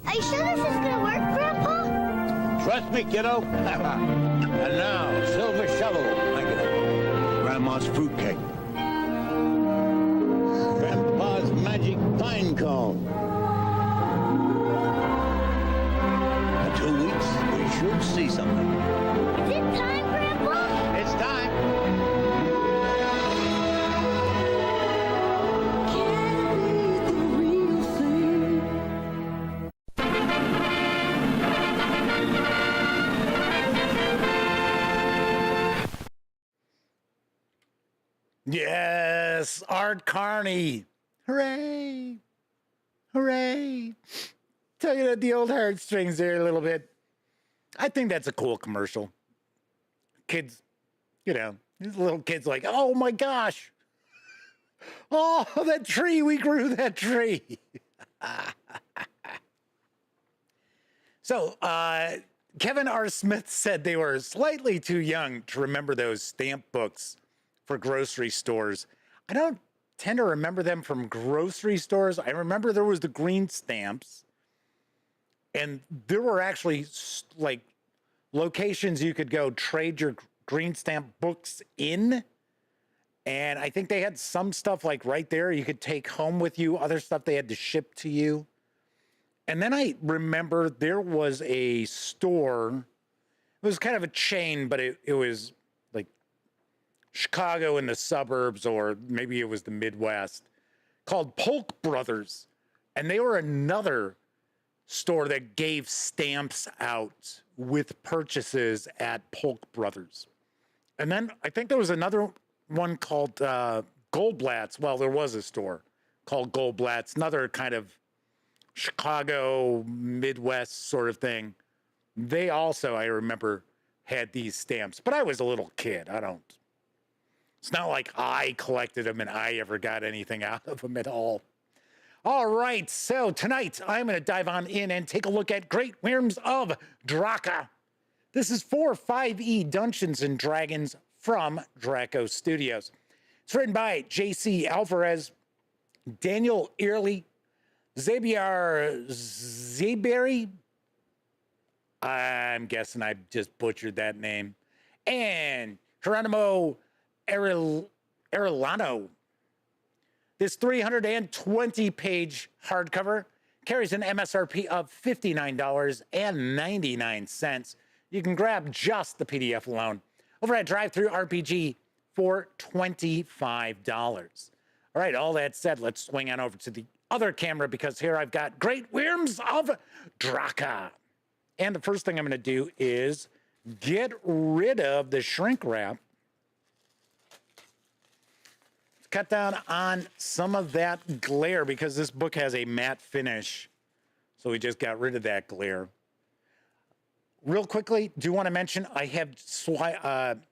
Are you sure this is gonna work, Grandpa? Trust me, kiddo. And now, silver shovel. Thank you. Grandma's fruitcake. Grandpa's magic pine cone. In 2 weeks, we should see something. Is it time, Grandpa? It's time. Yes, Art Carney. Hooray. Hooray. Tugging at the old heartstrings there a little bit. I think that's a cool commercial. Kids, you know, these little kids like, oh my gosh. Oh, that tree, we grew that tree. So, Kevin R. Smith said they were slightly too young to remember those stamp books for grocery stores. I don't tend to remember them from grocery stores. I remember there was the green stamps, and there were actually like locations you could go trade your green stamp books in. And I think they had some stuff like right there you could take home with you, other stuff they had to ship to you. And then I remember there was a store, it was kind of a chain, but it was like Chicago in the suburbs, or maybe it was the Midwest, called Polk Brothers, And they were another store that gave stamps out with purchases at Polk Brothers. And then I think there was another one called Goldblatt's. Well, there was a store called Goldblatt's, another kind of Chicago, Midwest sort of thing. They also, I remember, had these stamps. But I was a little kid. It's not like I collected them and I ever got anything out of them at all. All right, so tonight I'm going to dive on in and take a look at Great Wyrms of Drakha. This is 5e Dungeons & Dragons from Draco Studios. It's written by J.C. Alvarez, Daniel Early, Xavier Zeberi. I'm guessing I just butchered that name. And Geronimo Arellano. This 320-page hardcover carries an MSRP of $59.99. You can grab just the PDF alone over at DriveThruRPG for $25. All right, all that said, let's swing on over to the other camera because here I've got Great Wyrms of Drakha. And the first thing I'm going to do is get rid of the shrink wrap. Cut down on some of that glare because this book has a matte finish. So we just got rid of that glare. Real quickly, do want to mention I have swapped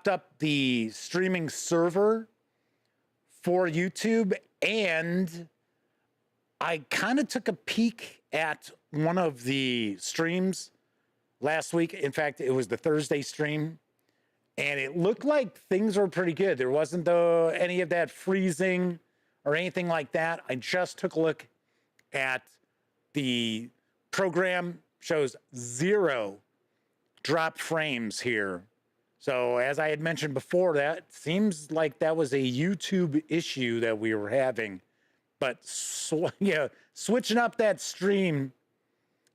up the streaming server for YouTube, and I kind of took a peek at one of the streams last week. In fact, it was the Thursday stream. And it looked like things were pretty good. There wasn't any of that freezing or anything like that. I just took a look at the program. Shows 0 drop frames here. So as I had mentioned before, that seems like that was a YouTube issue that we were having. But switching up that stream,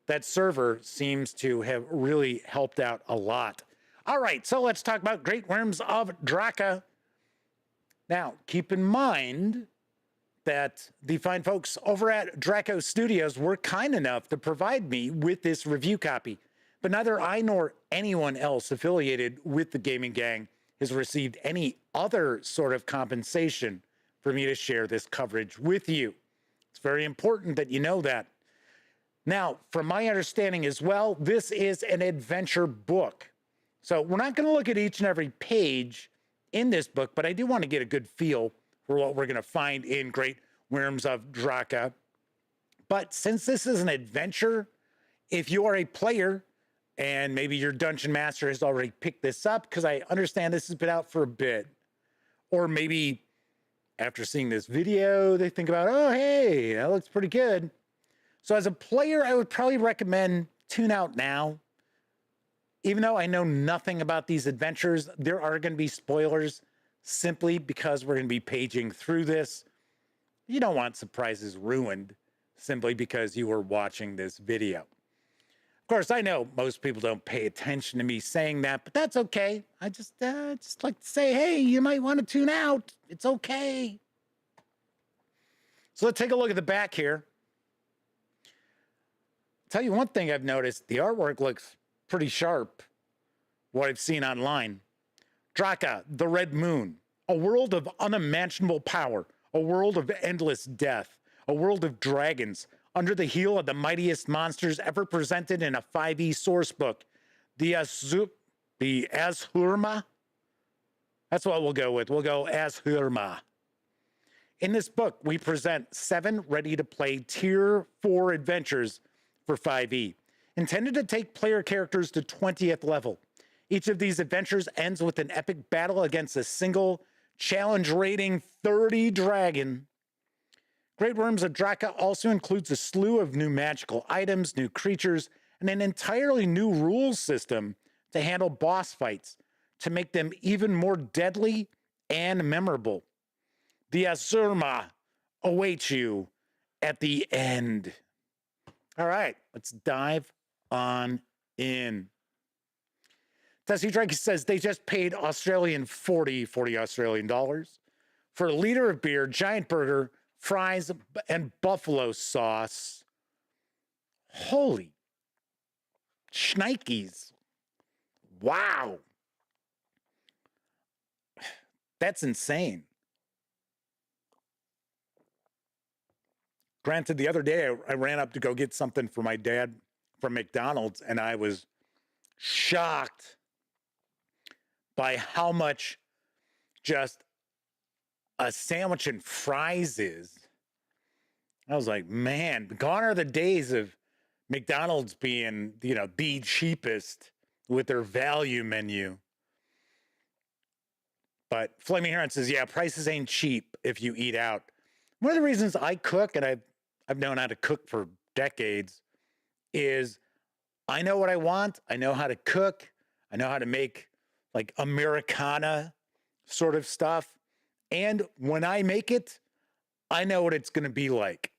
that server seems to have really helped out a lot. All right, so let's talk about Great Wyrms of Drakha. Now, keep in mind that the fine folks over at Draco Studios were kind enough to provide me with this review copy, but neither I nor anyone else affiliated with the gaming gang has received any other sort of compensation for me to share this coverage with you. It's very important that you know that. Now, from my understanding as well, this is an adventure book. So we're not going to look at each and every page in this book, but I do want to get a good feel for what we're going to find in Great Wyrms of Drakha. But since this is an adventure, if you are a player and maybe your dungeon master has already picked this up, because I understand this has been out for a bit, or maybe after seeing this video, they think about, oh, hey, that looks pretty good. So as a player, I would probably recommend tune out now. Even though I know nothing about these adventures, there are going to be spoilers simply because we're going to be paging through this. You don't want surprises ruined simply because you were watching this video. Of course, I know most people don't pay attention to me saying that, but that's okay. I just like to say, hey, you might want to tune out. It's okay. So let's take a look at the back here. I'll tell you one thing I've noticed. The artwork looks pretty sharp, what I've seen online. Drakha, the Red Moon, a world of unimaginable power, a world of endless death, a world of dragons, under the heel of the mightiest monsters ever presented in a 5e source book, the Azhurma. That's what we'll go with. We'll go Azhurma. In this book, we present 7 ready-to-play Tier 4 adventures for 5e. Intended to take player characters to 20th level. Each of these adventures ends with an epic battle against a single challenge rating 30 dragon. Great Wyrms of Drakha also includes a slew of new magical items, new creatures, and an entirely new rules system to handle boss fights to make them even more deadly and memorable. The Azurma awaits you at the end. All right, let's dive on in. Tessie Drake says they just paid Australian 40 Australian dollars for a liter of beer, giant burger, fries, and buffalo sauce. Holy shnikes. Wow. That's insane. Granted, the other day I ran up to go get something for my dad from McDonald's, and I was shocked by how much just a sandwich and fries is. I was like, man, gone are the days of McDonald's being, the cheapest with their value menu. But Flaming Heron says, yeah, prices ain't cheap if you eat out. One of the reasons I cook, and I've known how to cook for decades, is I know what I want. I know how to cook. I know how to make like Americana sort of stuff. And when I make it, I know what it's going to be like.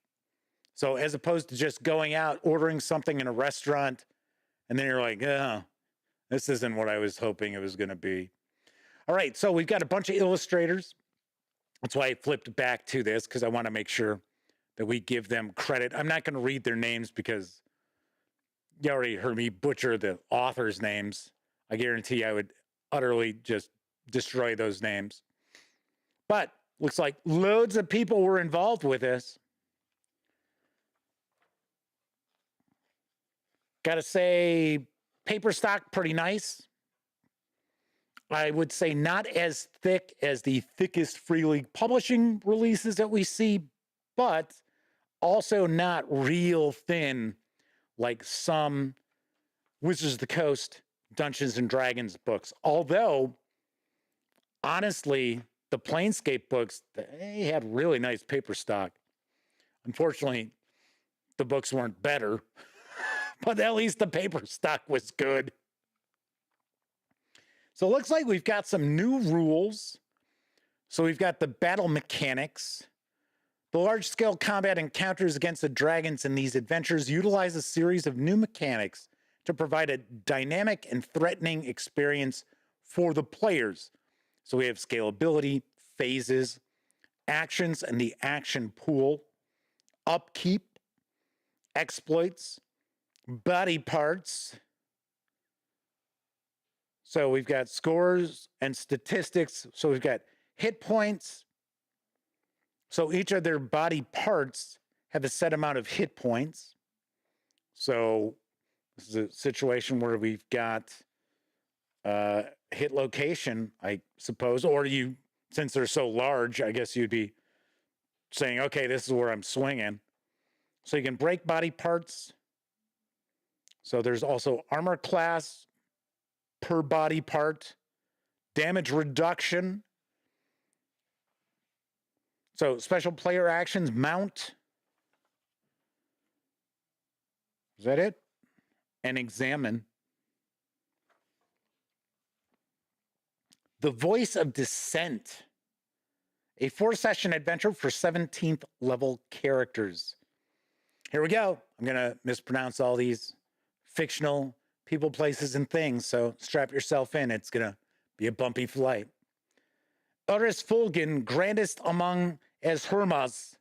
So as opposed to just going out, ordering something in a restaurant, and then you're like, oh, this isn't what I was hoping it was going to be. All right, so we've got a bunch of illustrators. That's why I flipped back to this, because I want to make sure that we give them credit. I'm not going to read their names because you already heard me butcher the authors' names. I guarantee I would utterly just destroy those names. But looks like loads of people were involved with this. Gotta say, paper stock, pretty nice. I would say not as thick as the thickest Free League Publishing releases that we see, but also not real thin like some Wizards of the Coast, Dungeons and Dragons books. Although, honestly, the Planescape books, they had really nice paper stock. Unfortunately, the books weren't better, but at least the paper stock was good. So it looks like we've got some new rules. So we've got the battle mechanics. The large-scale combat encounters against the dragons in these adventures utilize a series of new mechanics to provide a dynamic and threatening experience for the players. So we have scalability, phases, actions and the action pool, upkeep, exploits, body parts. So we've got scores and statistics. So we've got hit points. So each of their body parts have a set amount of hit points. So this is a situation where we've got hit location, I suppose, or you, since they're so large, I guess you'd be saying, okay, this is where I'm swinging. So you can break body parts. So there's also armor class per body part, damage reduction. So special player actions, mount. Is that it? And examine. The Voice of Dissent, a 4-session adventure for 17th level characters. Here we go. I'm going to mispronounce all these fictional people, places, and things, so strap yourself in. It's going to be a bumpy flight. Uris Fulgen, grandest among Hermas,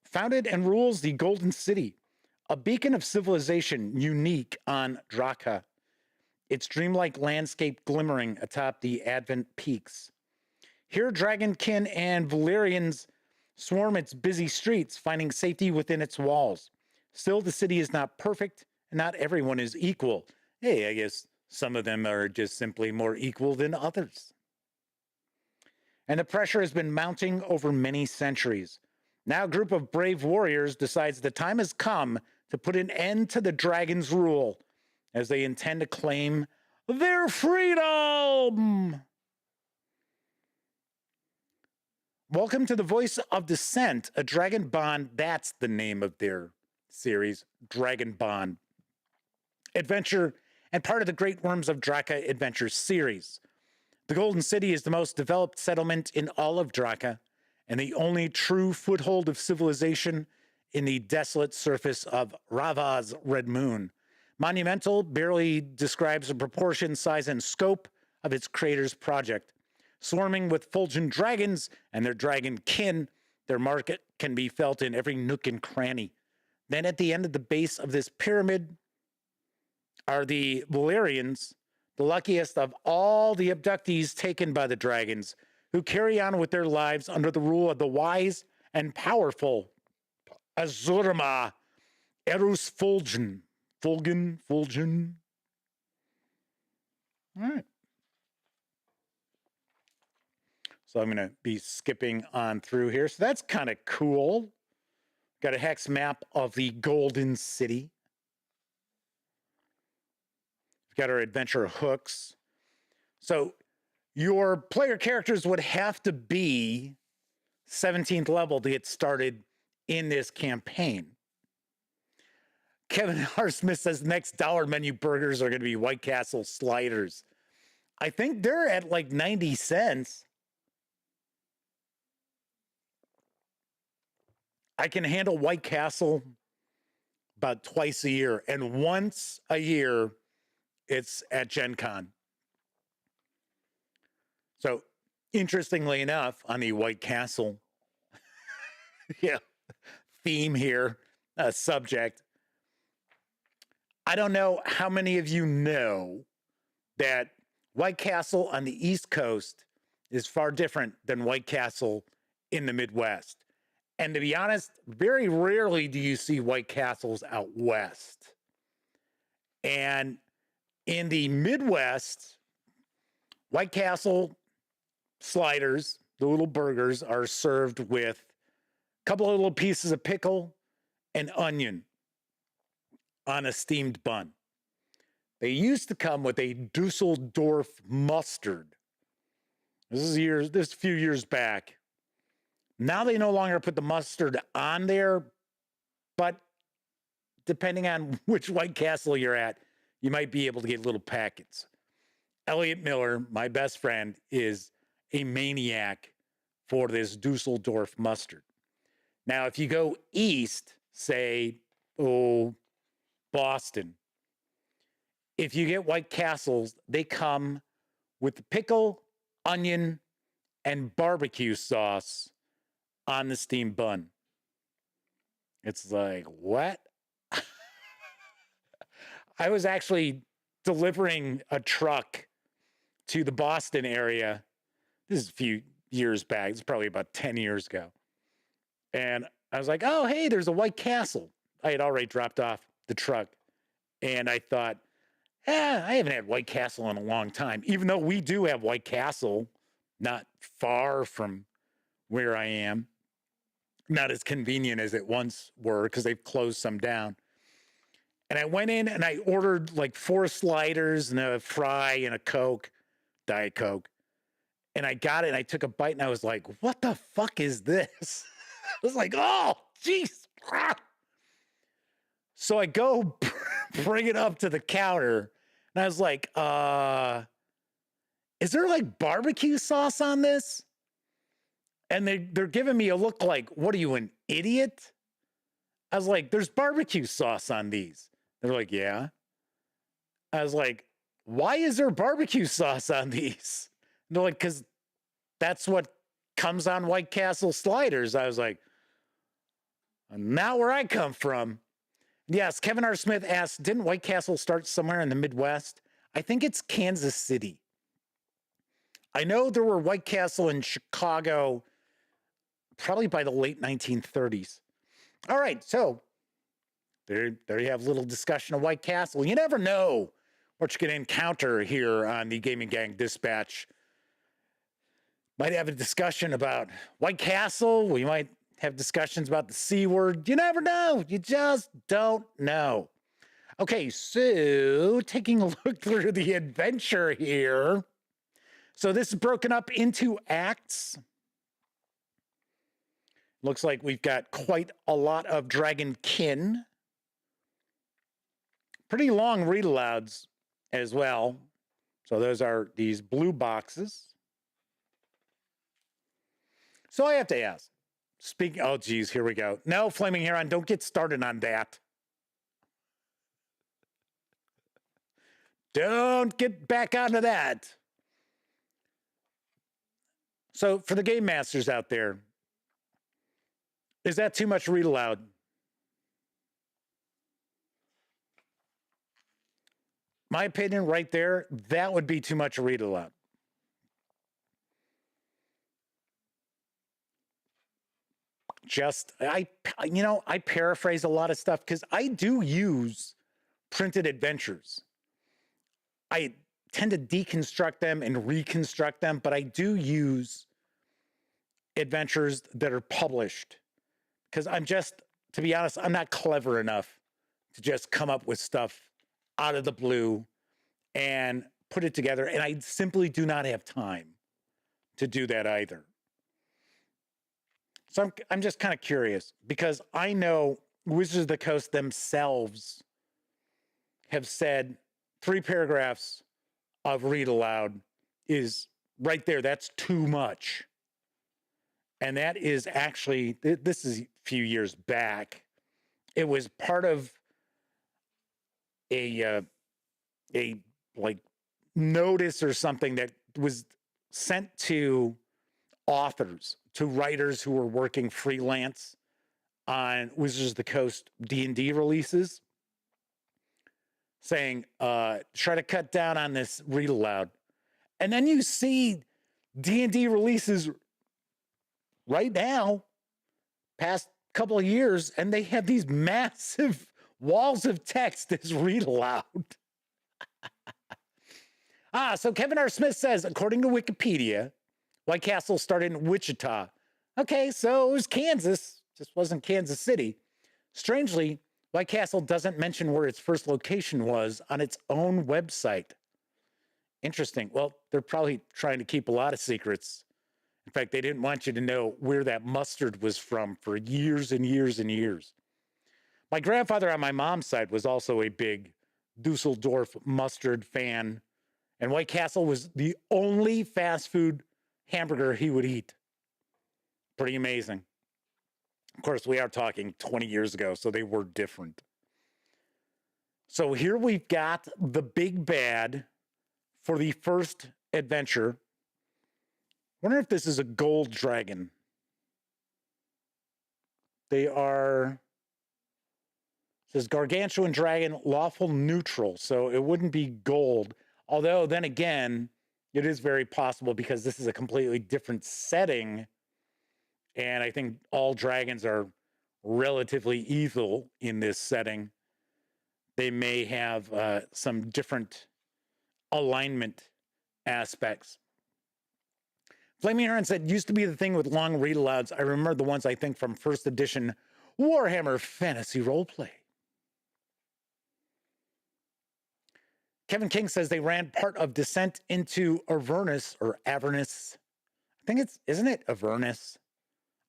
founded and rules the Golden City, a beacon of civilization unique on Drakha, its dreamlike landscape glimmering atop the Advent peaks. Here, Dragonkin and Valyrians swarm its busy streets, finding safety within its walls. Still, the city is not perfect, and not everyone is equal. Hey, I guess some of them are just simply more equal than others. And the pressure has been mounting over many centuries. Now a group of brave warriors decides the time has come to put an end to the dragon's rule, as they intend to claim their freedom. Welcome to the Voice of Dissent, a Dragon Bond. That's the name of their series, Dragon Bond adventure, and part of the Great Wyrms of Drakha adventure series. The Golden City is the most developed settlement in all of Drakha, and the only true foothold of civilization in the desolate surface of Rava's Red Moon. Monumental barely describes the proportion, size, and scope of its creator's project. Swarming with fulgent dragons and their dragon kin, Their market can be felt in every nook and cranny. Then at the end of the base of this pyramid are the Valerians, the luckiest of all the abductees taken by the dragons, who carry on with their lives under the rule of the wise and powerful Azurma Erus Fulgen. Fulgen. All right. So I'm going to be skipping on through here. So that's kind of cool. Got a hex map of the Golden City. We've got our adventure hooks. So your player characters would have to be 17th level to get started in this campaign. Kevin R. Smith says next dollar menu burgers are going to be White Castle sliders. I think they're at like 90 cents. I can handle White Castle about twice a year, and once a year, it's at Gen Con. So, interestingly enough, on the White Castle theme here, subject, I don't know how many of you know that White Castle on the East Coast is far different than White Castle in the Midwest. And to be honest, very rarely do you see White Castles out west. And in the Midwest, White Castle sliders, the little burgers, are served with a couple of little pieces of pickle and onion on a steamed bun. They used to come with a Dusseldorf mustard. This is a few years back. Now they no longer put the mustard on there, but depending on which White Castle you're at, you might be able to get little packets. Elliot Miller, my best friend, is a maniac for this Dusseldorf mustard. Now, if you go east, say, Boston, if you get White Castles, they come with the pickle, onion, and barbecue sauce on the steamed bun. It's like, what? I was actually delivering a truck to the Boston area. This is a few years back. It's probably about 10 years ago. And I was like, oh, hey, there's a White Castle. I had already dropped off the truck. And I thought, I haven't had White Castle in a long time, even though we do have White Castle not far from where I am. Not as convenient as it once were because they've closed some down. And I went in and I ordered like 4 sliders and a fry and a Coke, Diet Coke. And I got it and I took a bite and I was like, what the fuck is this? I was like, oh, jeez. So I go bring it up to the counter and I was like, is there like barbecue sauce on this? And they're giving me a look like, what are you, an idiot? I was like, there's barbecue sauce on these. They're like, yeah. I was like, why is there barbecue sauce on these? And they're like, because that's what comes on White Castle sliders. I was like, not where I come from. Yes, Kevin R. Smith asked, didn't White Castle start somewhere in the Midwest? I think it's Kansas City. I know there were White Castle in Chicago probably by the late 1930s. All right, so there you have a little discussion of White Castle. You never know what you're going to encounter here on the Gaming Gang Dispatch. Might have a discussion about White Castle. We might have discussions about the C word. You never know. You just don't know. Okay, so taking a look through the adventure here. So this is broken up into acts. Looks like we've got quite a lot of dragon kin. Pretty long read alouds as well. So those are these blue boxes. So I have to ask, oh geez, here we go. No, Flaming Heron, don't get started on that. Don't get back onto that. So for the game masters out there, Is that too much read aloud? My opinion right there, that would be too much read aloud. I paraphrase a lot of stuff because I do use printed adventures. I tend to deconstruct them and reconstruct them, but I do use adventures that are published because to be honest, I'm not clever enough to just come up with stuff out of the blue and put it together. And I simply do not have time to do that either. So I'm just kind of curious because I know Wizards of the Coast themselves have said 3 paragraphs of read aloud is right there. That's too much. And that is actually, this is a few years back. It was part of a like notice or something that was sent to authors, to writers who were working freelance on Wizards of the Coast D&D releases, saying, try to cut down on this read aloud. And then you see D&D releases right now, past couple of years, and they have these massive walls of text as read aloud. So Kevin R. Smith says, according to Wikipedia, White Castle started in Wichita. Okay, so it was Kansas, just wasn't Kansas City. Strangely, White Castle doesn't mention where its first location was on its own website. Interesting. Well, they're probably trying to keep a lot of secrets. In fact, they didn't want you to know where that mustard was from for years and years and years. My grandfather on my mom's side was also a big Dusseldorf mustard fan, and White Castle was the only fast food hamburger he would eat. Pretty amazing. Of course, we are talking 20 years ago, so they were different. So here we've got the big bad for the first adventure. Wonder if this is a gold dragon. They are, it says gargantuan dragon, lawful neutral, so it wouldn't be gold. Although then again, it is very possible because this is a completely different setting. And I think all dragons are relatively evil in this setting. They may have some different alignment aspects. Flaming Heron said, used to be the thing with long read alouds. I remember the ones I think from first edition Warhammer Fantasy Roleplay. Kevin King says they ran part of Descent into Avernus or Avernus. I think isn't it Avernus?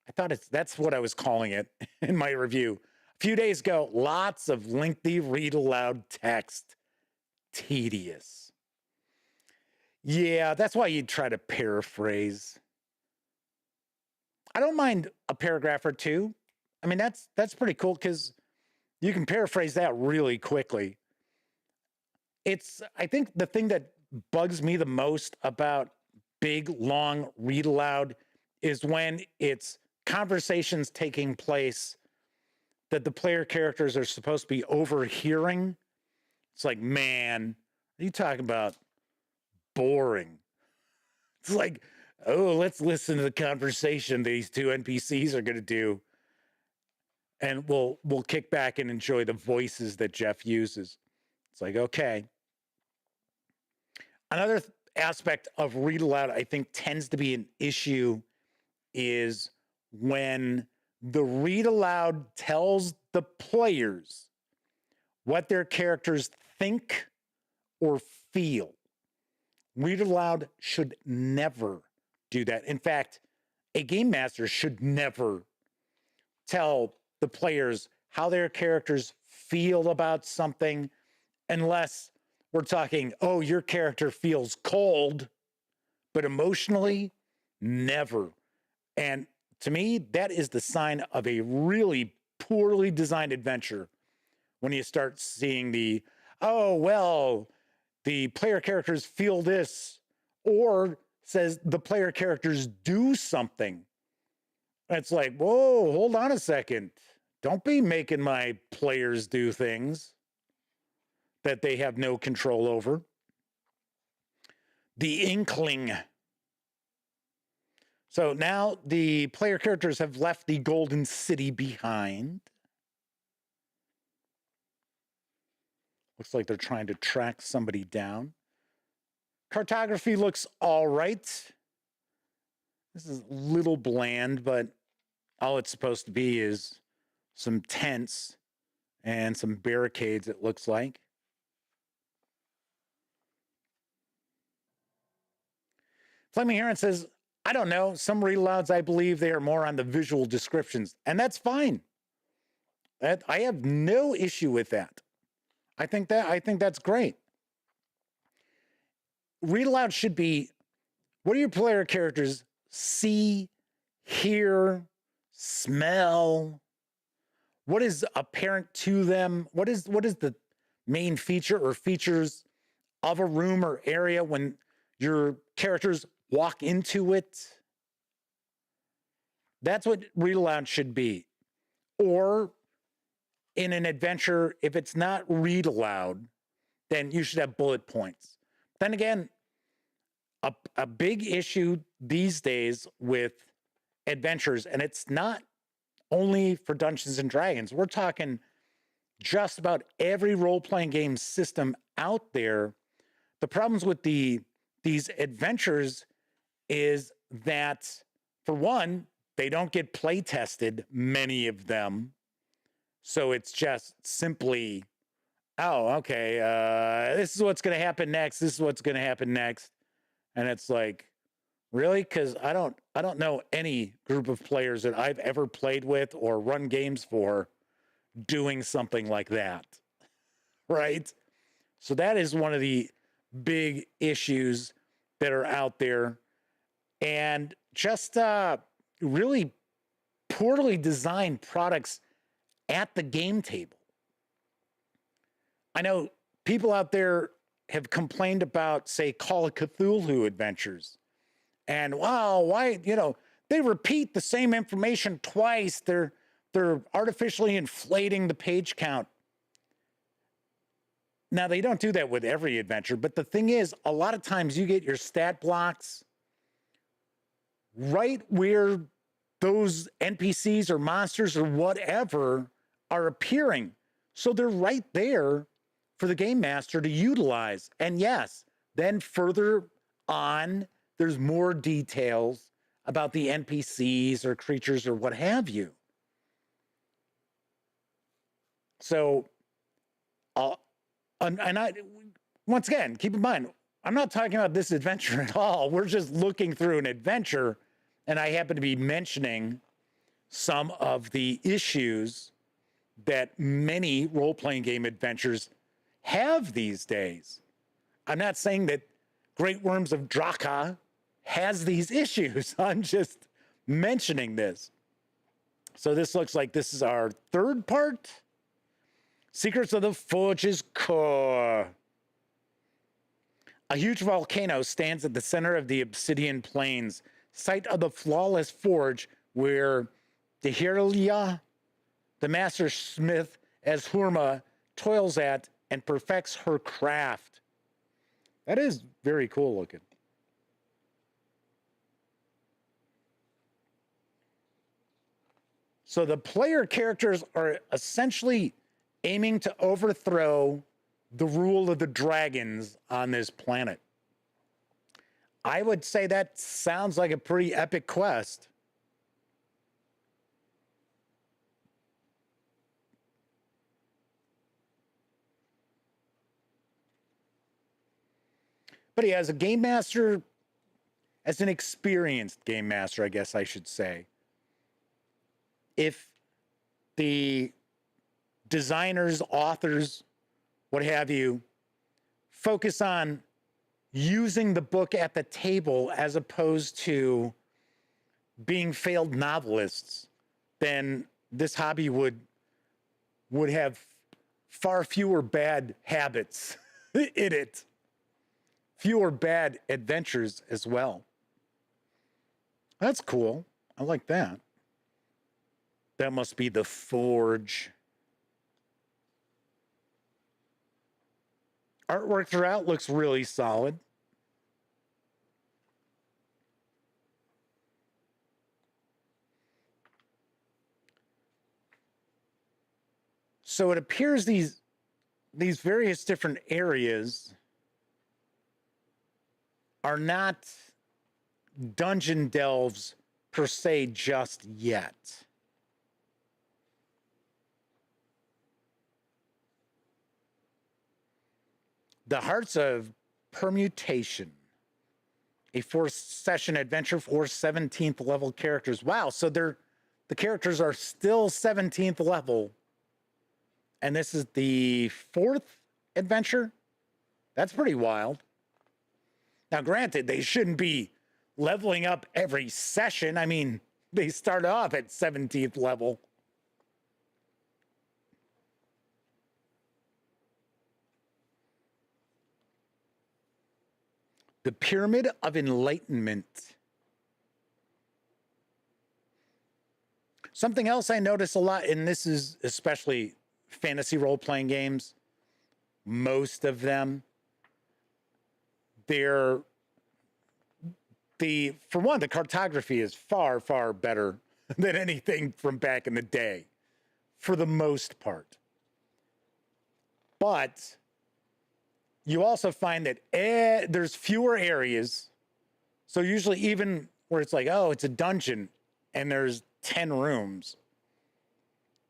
I thought that's what I was calling it in my review. A few days ago, lots of lengthy read aloud text. Tedious. Yeah, that's why you'd try to paraphrase. I don't mind a paragraph or two. I mean, that's pretty cool because you can paraphrase that really quickly. I think the thing that bugs me the most about big, long read aloud is when it's conversations taking place that the player characters are supposed to be overhearing. It's like, man, what are you talking about? Boring. It's like, oh, let's listen to the conversation these two NPCs are going to do. And we'll kick back and enjoy the voices that Jeff uses. It's like, okay. Another aspect of read aloud I think tends to be an issue is when the read aloud tells the players what their characters think or feel. Read aloud should never do that. In fact, a game master should never tell the players how their characters feel about something unless we're talking, oh, your character feels cold, but emotionally, never. And to me, that is the sign of a really poorly designed adventure when you start seeing the, oh, well, the player characters feel this, or says the player characters do something. It's like, whoa, hold on a second. Don't be making my players do things that they have no control over. The Inkling. So now the player characters have left the Golden City behind. Looks like they're trying to track somebody down. Cartography looks all right. This is a little bland, but all it's supposed to be is some tents and some barricades, it looks like. Flaming Heron says, I don't know. Some read-alouds, I believe they are more on the visual descriptions, and that's fine. I have no issue with that. I think that's great. Read-aloud should be, what do your player characters see, hear, smell? What is apparent to them? What is the main feature or features of a room or area when your characters walk into it? That's what read aloud should be. Or in an adventure, if it's not read aloud, then you should have bullet points. Then again, a big issue these days with adventures, and it's not only for Dungeons and Dragons, we're talking just about every role-playing game system out there. The problems with these adventures is that, for one, they don't get play tested, many of them. So it's just simply, oh, okay, this is what's going to happen next. This is what's going to happen next. And it's like, really? Because I don't know any group of players that I've ever played with or run games for doing something like that, right? So that is one of the big issues that are out there, and just really poorly designed products at the game table. I know people out there have complained about, say, Call of Cthulhu adventures, and wow, why, they repeat the same information twice. They're artificially inflating the page count. Now, they don't do that with every adventure, but the thing is, a lot of times you get your stat blocks right where those NPCs or monsters or whatever are appearing. So they're right there for the game master to utilize. And yes, then further on, there's more details about the NPCs or creatures or what have you. So, once again, keep in mind, I'm not talking about this adventure at all. We're just looking through an adventure, and I happen to be mentioning some of the issues that many role-playing game adventures have these days. I'm not saying that Great Wyrms of Drakha has these issues. I'm just mentioning this. So this looks like this is our third part. Secrets of the Forge's Core. A huge volcano stands at the center of the Obsidian Plains, site of the flawless forge where Dehirlia, the master smith, as Hurma, toils at and perfects her craft. That is very cool looking. So the player characters are essentially aiming to overthrow the rule of the dragons on this planet. I would say that sounds like a pretty epic quest. But as a game master, as an experienced game master, I guess I should say, if the designers, authors, what have you, focus on using the book at the table as opposed to being failed novelists, then this hobby would have far fewer bad habits in it. Fewer bad adventures as well. That's cool. I like that. That must be the forge. Artwork throughout looks really solid. So it appears these various different areas are not dungeon delves per se just yet. The Hearts of Permutation, a 4th-session adventure for 17th level characters. Wow, so the characters are still 17th level. And this is the 4th adventure? That's pretty wild. Now, granted, they shouldn't be leveling up every session. I mean, they start off at 17th level. The Pyramid of Enlightenment. Something else I notice a lot, and this is especially fantasy role-playing games, most of them, for one, the cartography is far, far better than anything from back in the day, for the most part. But you also find that there's fewer areas. So usually even where it's like, oh, it's a dungeon and there's 10 rooms,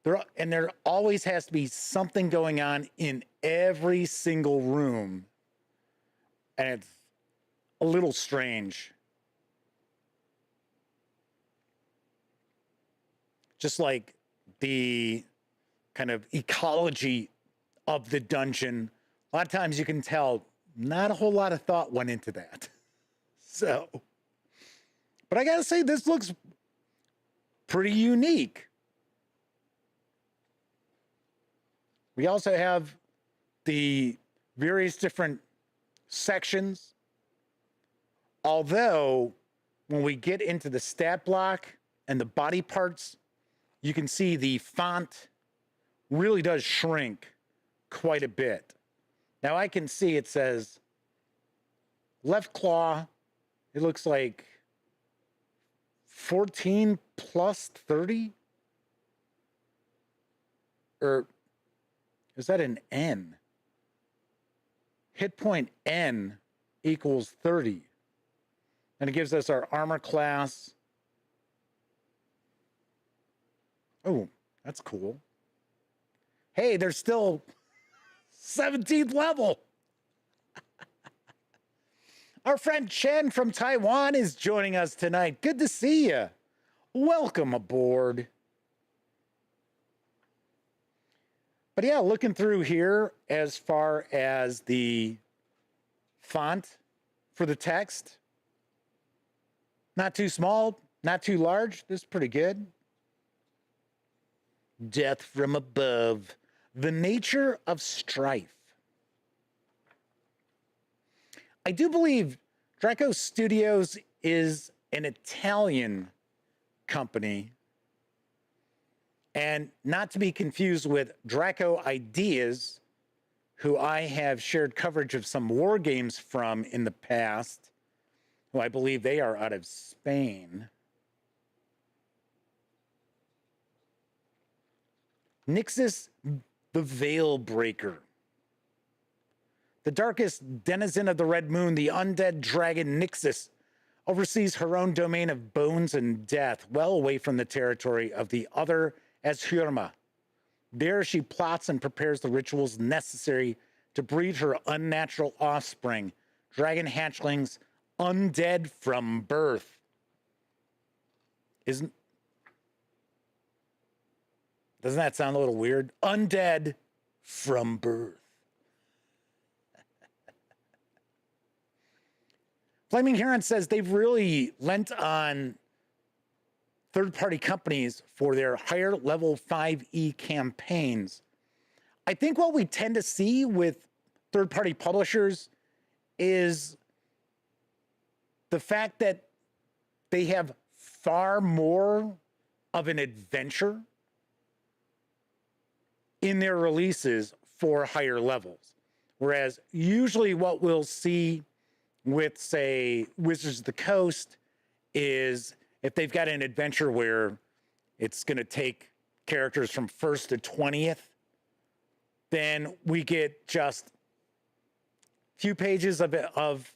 there always has to be something going on in every single room. And it's a little strange. Just like the kind of ecology of the dungeon, a lot of times you can tell not a whole lot of thought went into that. So, but I gotta say, this looks pretty unique. We also have the various different sections. Although, when we get into the stat block and the body parts, you can see the font really does shrink quite a bit. Now I can see it says left claw, it looks like 14 plus 30? Or is that an N? Hit point N equals 30. And it gives us our armor class. Oh, that's cool. Hey, they're still 17th level. Our friend Chen from Taiwan is joining us tonight. Good to see you. Welcome aboard. But yeah, looking through here as far as the font for the text, not too small, not too large. This is pretty good. Death from above. The nature of strife. I do believe Draco Studios is an Italian company, and not to be confused with Draco Ideas, who I have shared coverage of some war games from in the past, who I believe they are out of Spain. Nixus, the Veil Breaker. The darkest denizen of the Red Moon, the undead dragon Nixus, oversees her own domain of bones and death, well away from the territory of the other Ashurma. There she plots and prepares the rituals necessary to breed her unnatural offspring, dragon hatchlings, undead from birth. Doesn't that sound a little weird? Undead from birth. Flaming Heron says they've really lent on third-party companies for their higher level 5e campaigns. I think what we tend to see with third-party publishers is the fact that they have far more of an adventure in their releases for higher levels. Whereas usually what we'll see with, say, Wizards of the Coast is if they've got an adventure where it's going to take characters from 1st to 20th, then we get just a few pages of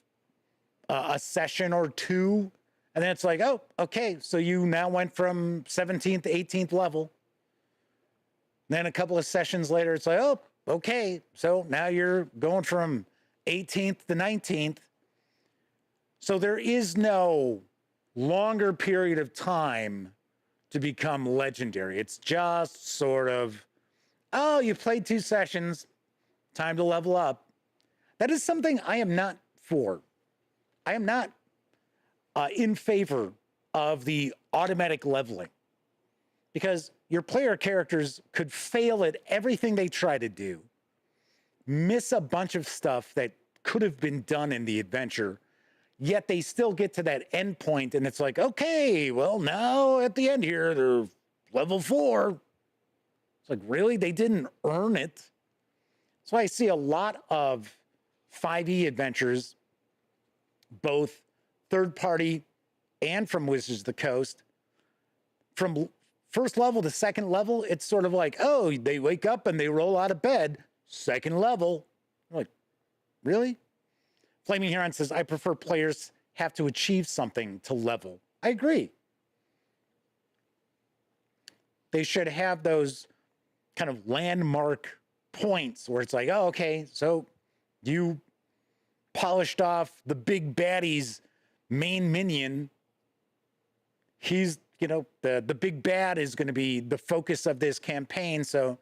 a session or two, and then it's like, oh, okay, so you now went from 17th to 18th level. Then a couple of sessions later, it's like, oh, okay, so now you're going from 18th to 19th. So there is no longer period of time to become legendary. It's just sort of, oh, you played 2 sessions, time to level up. That is something I am not for. I am not in favor of the automatic leveling, because your player characters could fail at everything they try to do, miss a bunch of stuff that could have been done in the adventure, yet they still get to that end point, and it's like, okay, well, now at the end here, they're level 4. It's like, really? They didn't earn it. So I see a lot of 5e adventures, both third-party and from Wizards of the Coast. From first level to second level, it's sort of like, oh, they wake up and they roll out of bed, second level. I'm like, really? Flaming Heron says, I prefer players have to achieve something to level. I agree. They should have those kind of landmark points where it's like, oh, okay, so you polished off the big baddie's main minion. He's, you know, the big bad is going to be the focus of this campaign. So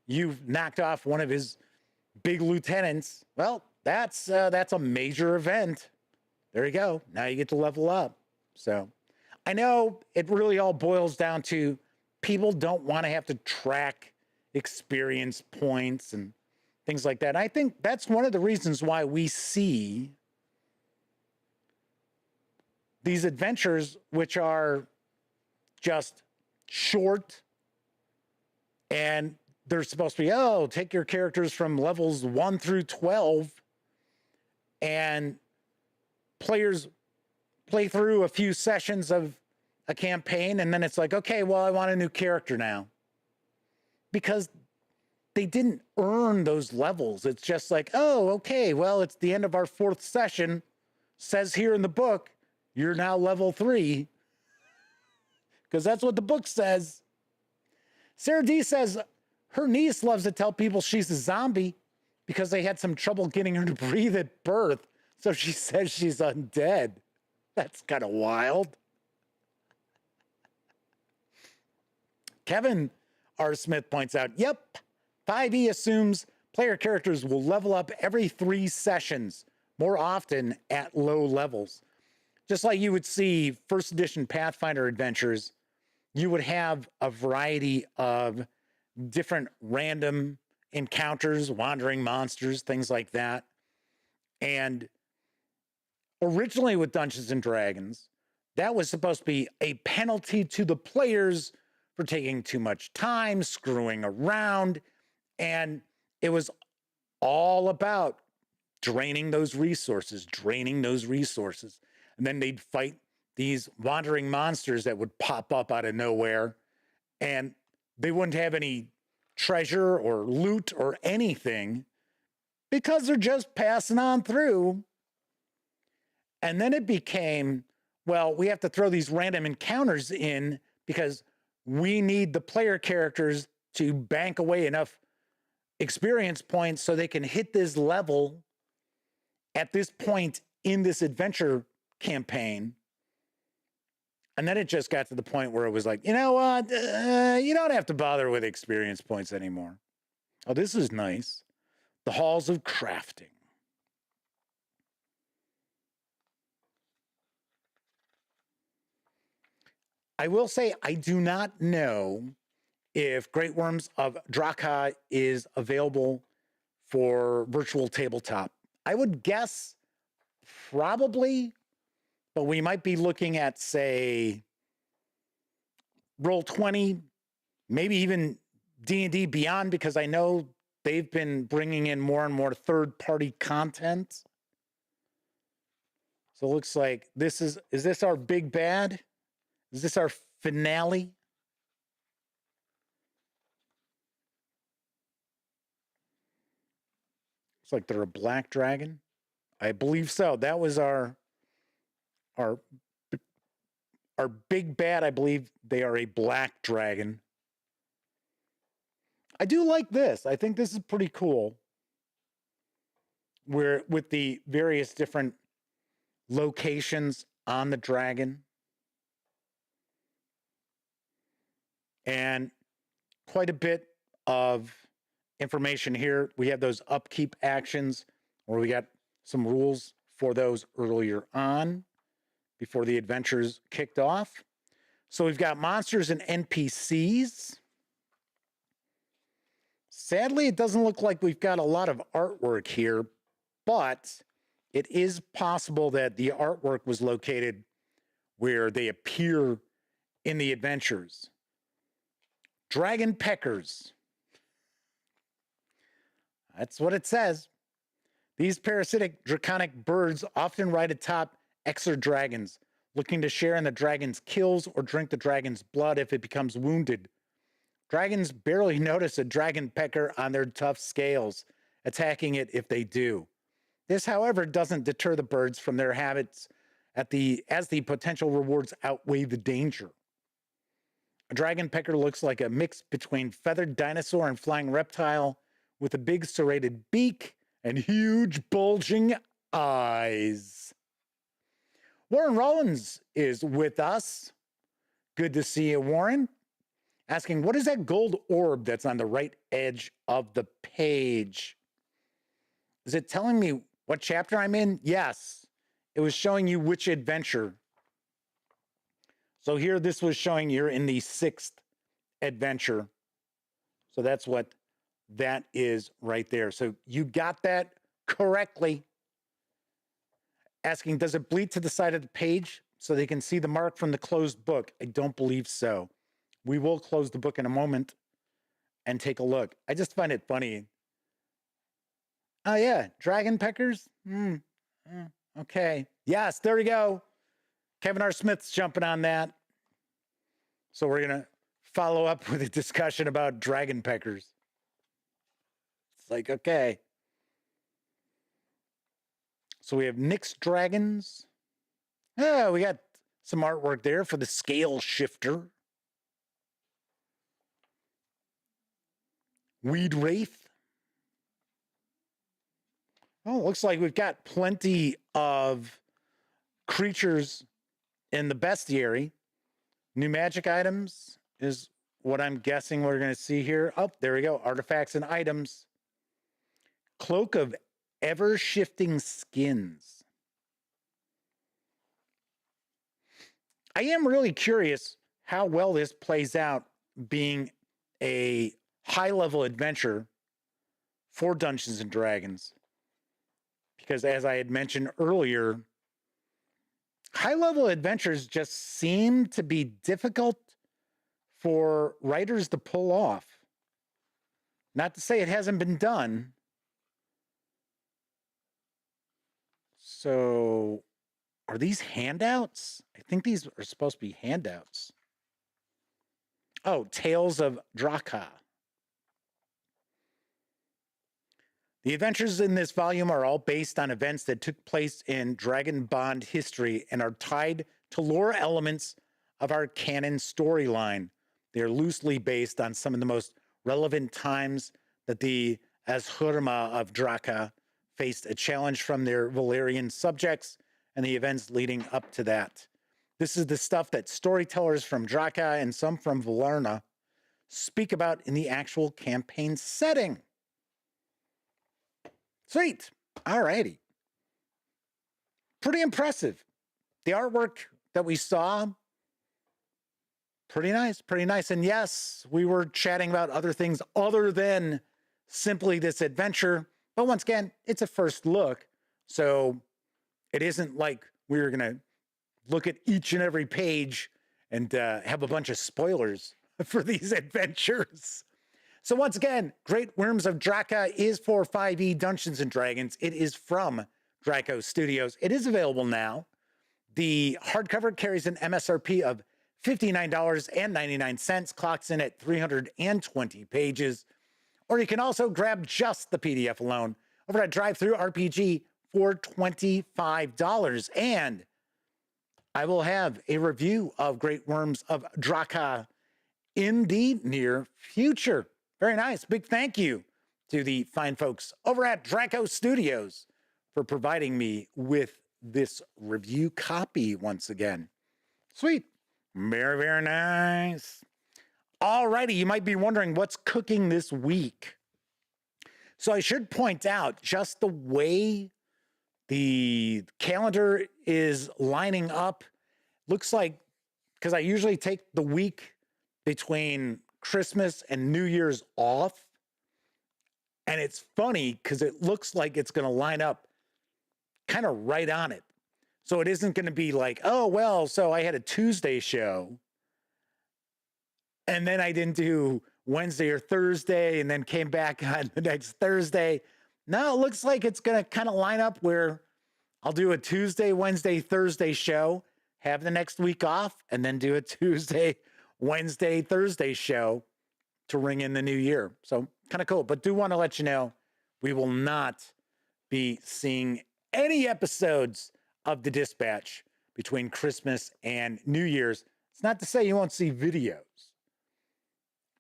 you've knocked off one of his big lieutenants. Well, that's a major event. There you go. Now you get to level up. So I know it really all boils down to people don't want to have to track experience points and things like that. And I think that's one of the reasons why we see these adventures, which are just short, and they're supposed to be, oh, take your characters from levels 1 through 12, and players play through a few sessions of a campaign, and then it's like, okay, well, I want a new character now. Because they didn't earn those levels. It's just like, oh, okay, well, it's the end of our 4th session. Says here in the book, you're now level 3. Because that's what the book says. Sarah D says her niece loves to tell people she's a zombie because they had some trouble getting her to breathe at birth. So she says she's undead. That's kind of wild. Kevin R. Smith points out, yep, 5e assumes player characters will level up every 3 sessions, more often at low levels. Just like you would see 1st edition Pathfinder adventures, you would have a variety of different random encounters, wandering monsters, things like that. And originally with Dungeons and Dragons, that was supposed to be a penalty to the players for taking too much time, screwing around, and it was all about draining those resources. And then they'd fight these wandering monsters that would pop up out of nowhere, and they wouldn't have any treasure or loot or anything because they're just passing on through. And then it became, well, we have to throw these random encounters in because we need the player characters to bank away enough experience points so they can hit this level at this point in this adventure campaign. And then it just got to the point where it was like, you know what? You don't have to bother with experience points anymore. Oh, this is nice. The Halls of Crafting. I will say I do not know if Great Wyrms of Drakha is available for virtual tabletop. I would guess probably, but we might be looking at, say, Roll20, maybe even D&D Beyond, because I know they've been bringing in more and more third-party content. So it looks like this is this our big bad? Is this our finale? Looks like they're a black dragon. I believe so. That was our big bad. I believe they are a black dragon. I do like this. I think this is pretty cool. Where with the various different locations on the dragon. And quite a bit of information here. We have those upkeep actions, where we got some rules for those earlier on before the adventures kicked off. So we've got monsters and NPCs. Sadly, it doesn't look like we've got a lot of artwork here, but it is possible that the artwork was located where they appear in the adventures. Dragon peckers. That's what it says. These parasitic draconic birds often ride atop exodragons, looking to share in the dragon's kills or drink the dragon's blood if it becomes wounded. Dragons barely notice a dragon pecker on their tough scales, attacking it if they do. This, however, doesn't deter the birds from their habits as the potential rewards outweigh the danger. A dragon pecker looks like a mix between feathered dinosaur and flying reptile, with a big serrated beak and huge bulging eyes. Warren Rollins is with us. Good to see you, Warren. Asking, what is that gold orb that's on the right edge of the page? Is it telling me what chapter I'm in? Yes. It was showing you which adventure. So here, this was showing you're in the 6th adventure. So that's what that is right there. So you got that correctly. Asking, does it bleed to the side of the page so they can see the mark from the closed book? I don't believe so. We will close the book in a moment and take a look. I just find it funny. Oh, yeah. Dragon peckers? Okay. Yes, there we go. Kevin R. Smith's jumping on that. So we're going to follow up with a discussion about dragon peckers. It's like, okay. So we have Nyx dragons. Oh, we got some artwork there for the scale shifter. Weed wraith. Oh, looks like we've got plenty of creatures in the bestiary. New magic items is what I'm guessing we're going to see here. Oh, there we go. Artifacts and items. Cloak of ever-shifting skins. I am really curious how well this plays out being a high-level adventure for Dungeons and Dragons. Because as I had mentioned earlier, high-level adventures just seem to be difficult for writers to pull off. Not to say it hasn't been done. So, are these handouts? I think these are supposed to be handouts. Oh, Tales of Drakha. The adventures in this volume are all based on events that took place in Dragon Bond history and are tied to lore elements of our canon storyline. They are loosely based on some of the most relevant times that the Ashurma of Drakha faced a challenge from their Valyrian subjects and the events leading up to that. This is the stuff that storytellers from Drakha and some from Valarna speak about in the actual campaign setting. Sweet. All righty. Pretty impressive. The artwork that we saw, pretty nice, pretty nice. And yes, we were chatting about other things other than simply this adventure. But once again, it's a first look. So it isn't like we're going to look at each and every page and have a bunch of spoilers for these adventures. So once again, Great Wyrms of Drakha is for 5e Dungeons & Dragons. It is from Draco Studios. It is available now. The hardcover carries an MSRP of $59.99, clocks in at 320 pages. Or you can also grab just the PDF alone over at DriveThruRPG for $25. And I will have a review of Great Wyrms of Drakha in the near future. Very nice. Big thank you to the fine folks over at Draco Studios for providing me with this review copy once again. Sweet. Very, very nice. Alrighty, you might be wondering what's cooking this week. So I should point out just the way the calendar is lining up. Looks like, because I usually take the week between Christmas and New Year's off. And it's funny because it looks like it's going to line up kind of right on it. So it isn't going to be like, oh, well, so I had a Tuesday show and then I didn't do Wednesday or Thursday and then came back on the next Thursday. No, it looks like it's going to kind of line up where I'll do a Tuesday, Wednesday, Thursday show, have the next week off, and then do a Tuesday, Wednesday, Thursday show to ring in the new year. So kind of cool. But do want to let you know, we will not be seeing any episodes of The Dispatch between Christmas and New Year's. It's not to say you won't see videos.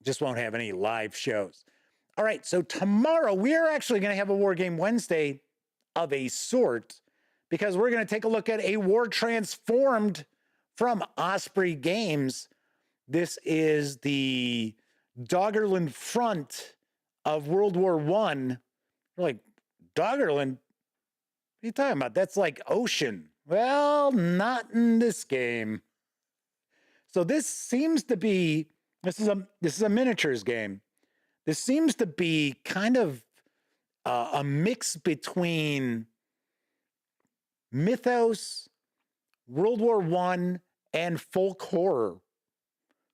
Just won't have any live shows. All right, so tomorrow we are actually going to have a War Game Wednesday of a sort because we're going to take a look at a War Transformed from Osprey Games. This is the Doggerland front of World War I. You're like, Doggerland? What are you talking about? That's like ocean. Well, not in this game. So this seems to be, this is a miniatures game. This seems to be kind of a mix between mythos, World War I, and folk horror.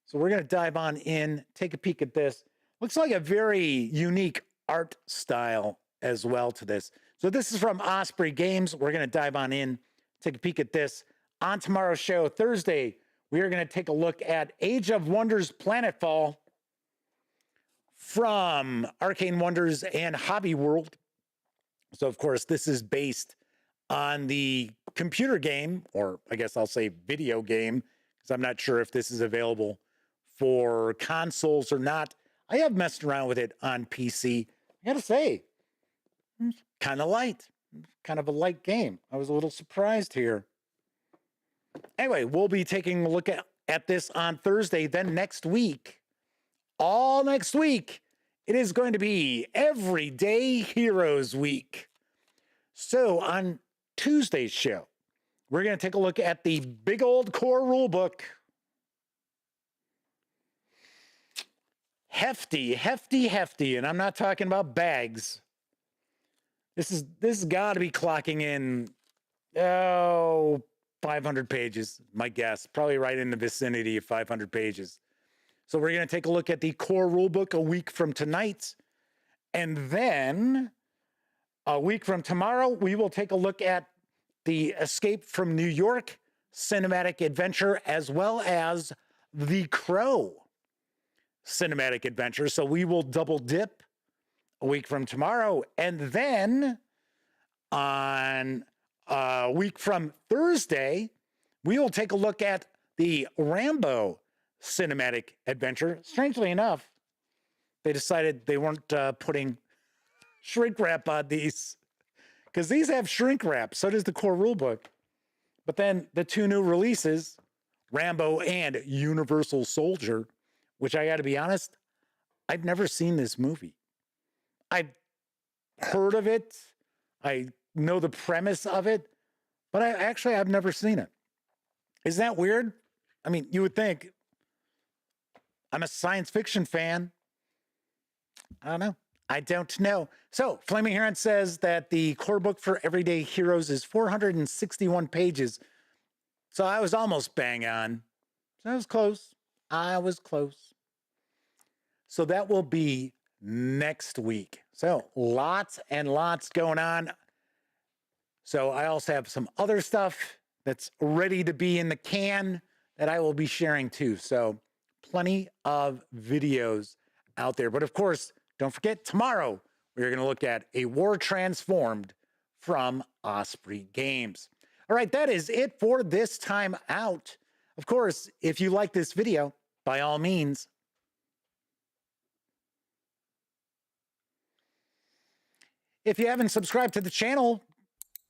So we're going to dive on in, take a peek at this. Looks like a very unique art style as well to this. So this is from Osprey Games. We're going to dive on in, take a peek at this. On tomorrow's show, Thursday, we are going to take a look at Age of Wonders Planetfall from Arcane Wonders and Hobby World. So, of course, this is based on the computer game, or I guess I'll say video game, because I'm not sure if this is available for consoles or not. I have messed around with it on PC. I gotta say, kind of light, kind of a light game. I was a little surprised here. Anyway, we'll be taking a look at this on Thursday. Then next week, all next week, it is going to be Everyday Heroes Week. So on Tuesday's show, we're going to take a look at the big old core rulebook. Hefty, hefty, hefty, and I'm not talking about bags. This has got to be clocking in, 500 pages, my guess. Probably right in the vicinity of 500 pages. So we're going to take a look at the core rulebook a week from tonight. And then a week from tomorrow, we will take a look at the Escape from New York cinematic adventure, as well as the Crow cinematic adventure. So we will double dip a week from tomorrow. And then on a week from Thursday, we will take a look at the Rambo cinematic adventure. Strangely enough, they decided they weren't putting shrink wrap on these, because these have shrink wrap. So does the core rulebook. But then the two new releases, Rambo and Universal Soldier, which I got to be honest, I've never seen this movie. I've heard of it. I know the premise of it, but I've never seen it. Isn't that weird? I mean, you would think I'm a science fiction fan. I don't know. I don't know. So Flaming Heron says that the core book for Everyday Heroes is 461 pages. So I was almost bang on. So I was close. So that will be next week. So lots and lots going on. So I also have some other stuff that's ready to be in the can that I will be sharing too. So plenty of videos out there. But of course, don't forget, tomorrow we're going to look at A War Transformed from Osprey Games. All right, that is it for this time out. Of course, if you like this video, by all means, if you haven't subscribed to the channel,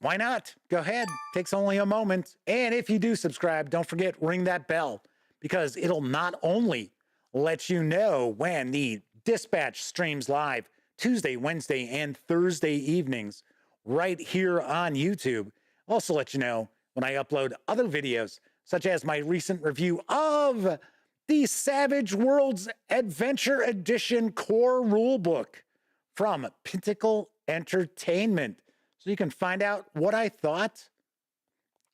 why not? Go ahead. Takes only a moment. And if you do subscribe, don't forget, ring that bell, because it'll not only let you know when the Dispatch streams live Tuesday, Wednesday, and Thursday evenings right here on YouTube. Also let you know when I upload other videos, such as my recent review of the Savage Worlds Adventure Edition core rulebook from Pinnacle Entertainment. So you can find out what I thought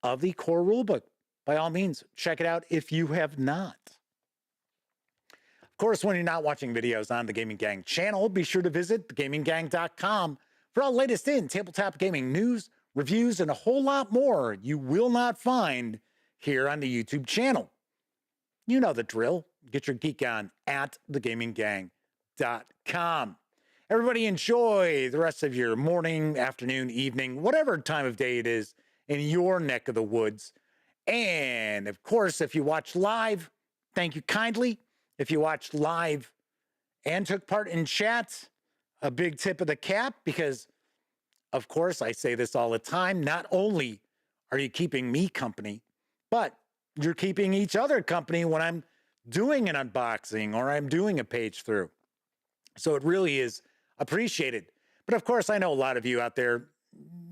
of the core rulebook. By all means, check it out if you have not. Of course, when you're not watching videos on the Gaming Gang channel, be sure to visit thegaminggang.com for all latest in tabletop gaming news, reviews, and a whole lot more you will not find here on the YouTube channel. You know the drill. Get your geek on at thegaminggang.com. Everybody enjoy the rest of your morning, afternoon, evening, whatever time of day it is in your neck of the woods. And of course, if you watch live, thank you kindly. If you watched live and took part in chat, a big tip of the cap, because of course, I say this all the time, not only are you keeping me company, but you're keeping each other company when I'm doing an unboxing or I'm doing a page through. So it really is appreciated. But of course, I know a lot of you out there,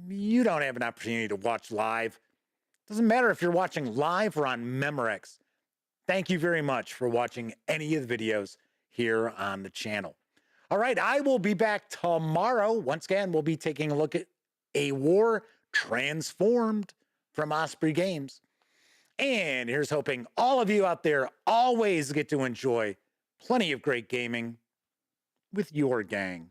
you don't have an opportunity to watch live. Doesn't matter if you're watching live or on Memorex. Thank you very much for watching any of the videos here on the channel. All right, I will be back tomorrow. Once again, we'll be taking a look at A War Transformed from Osprey Games. And here's hoping all of you out there always get to enjoy plenty of great gaming with your gang.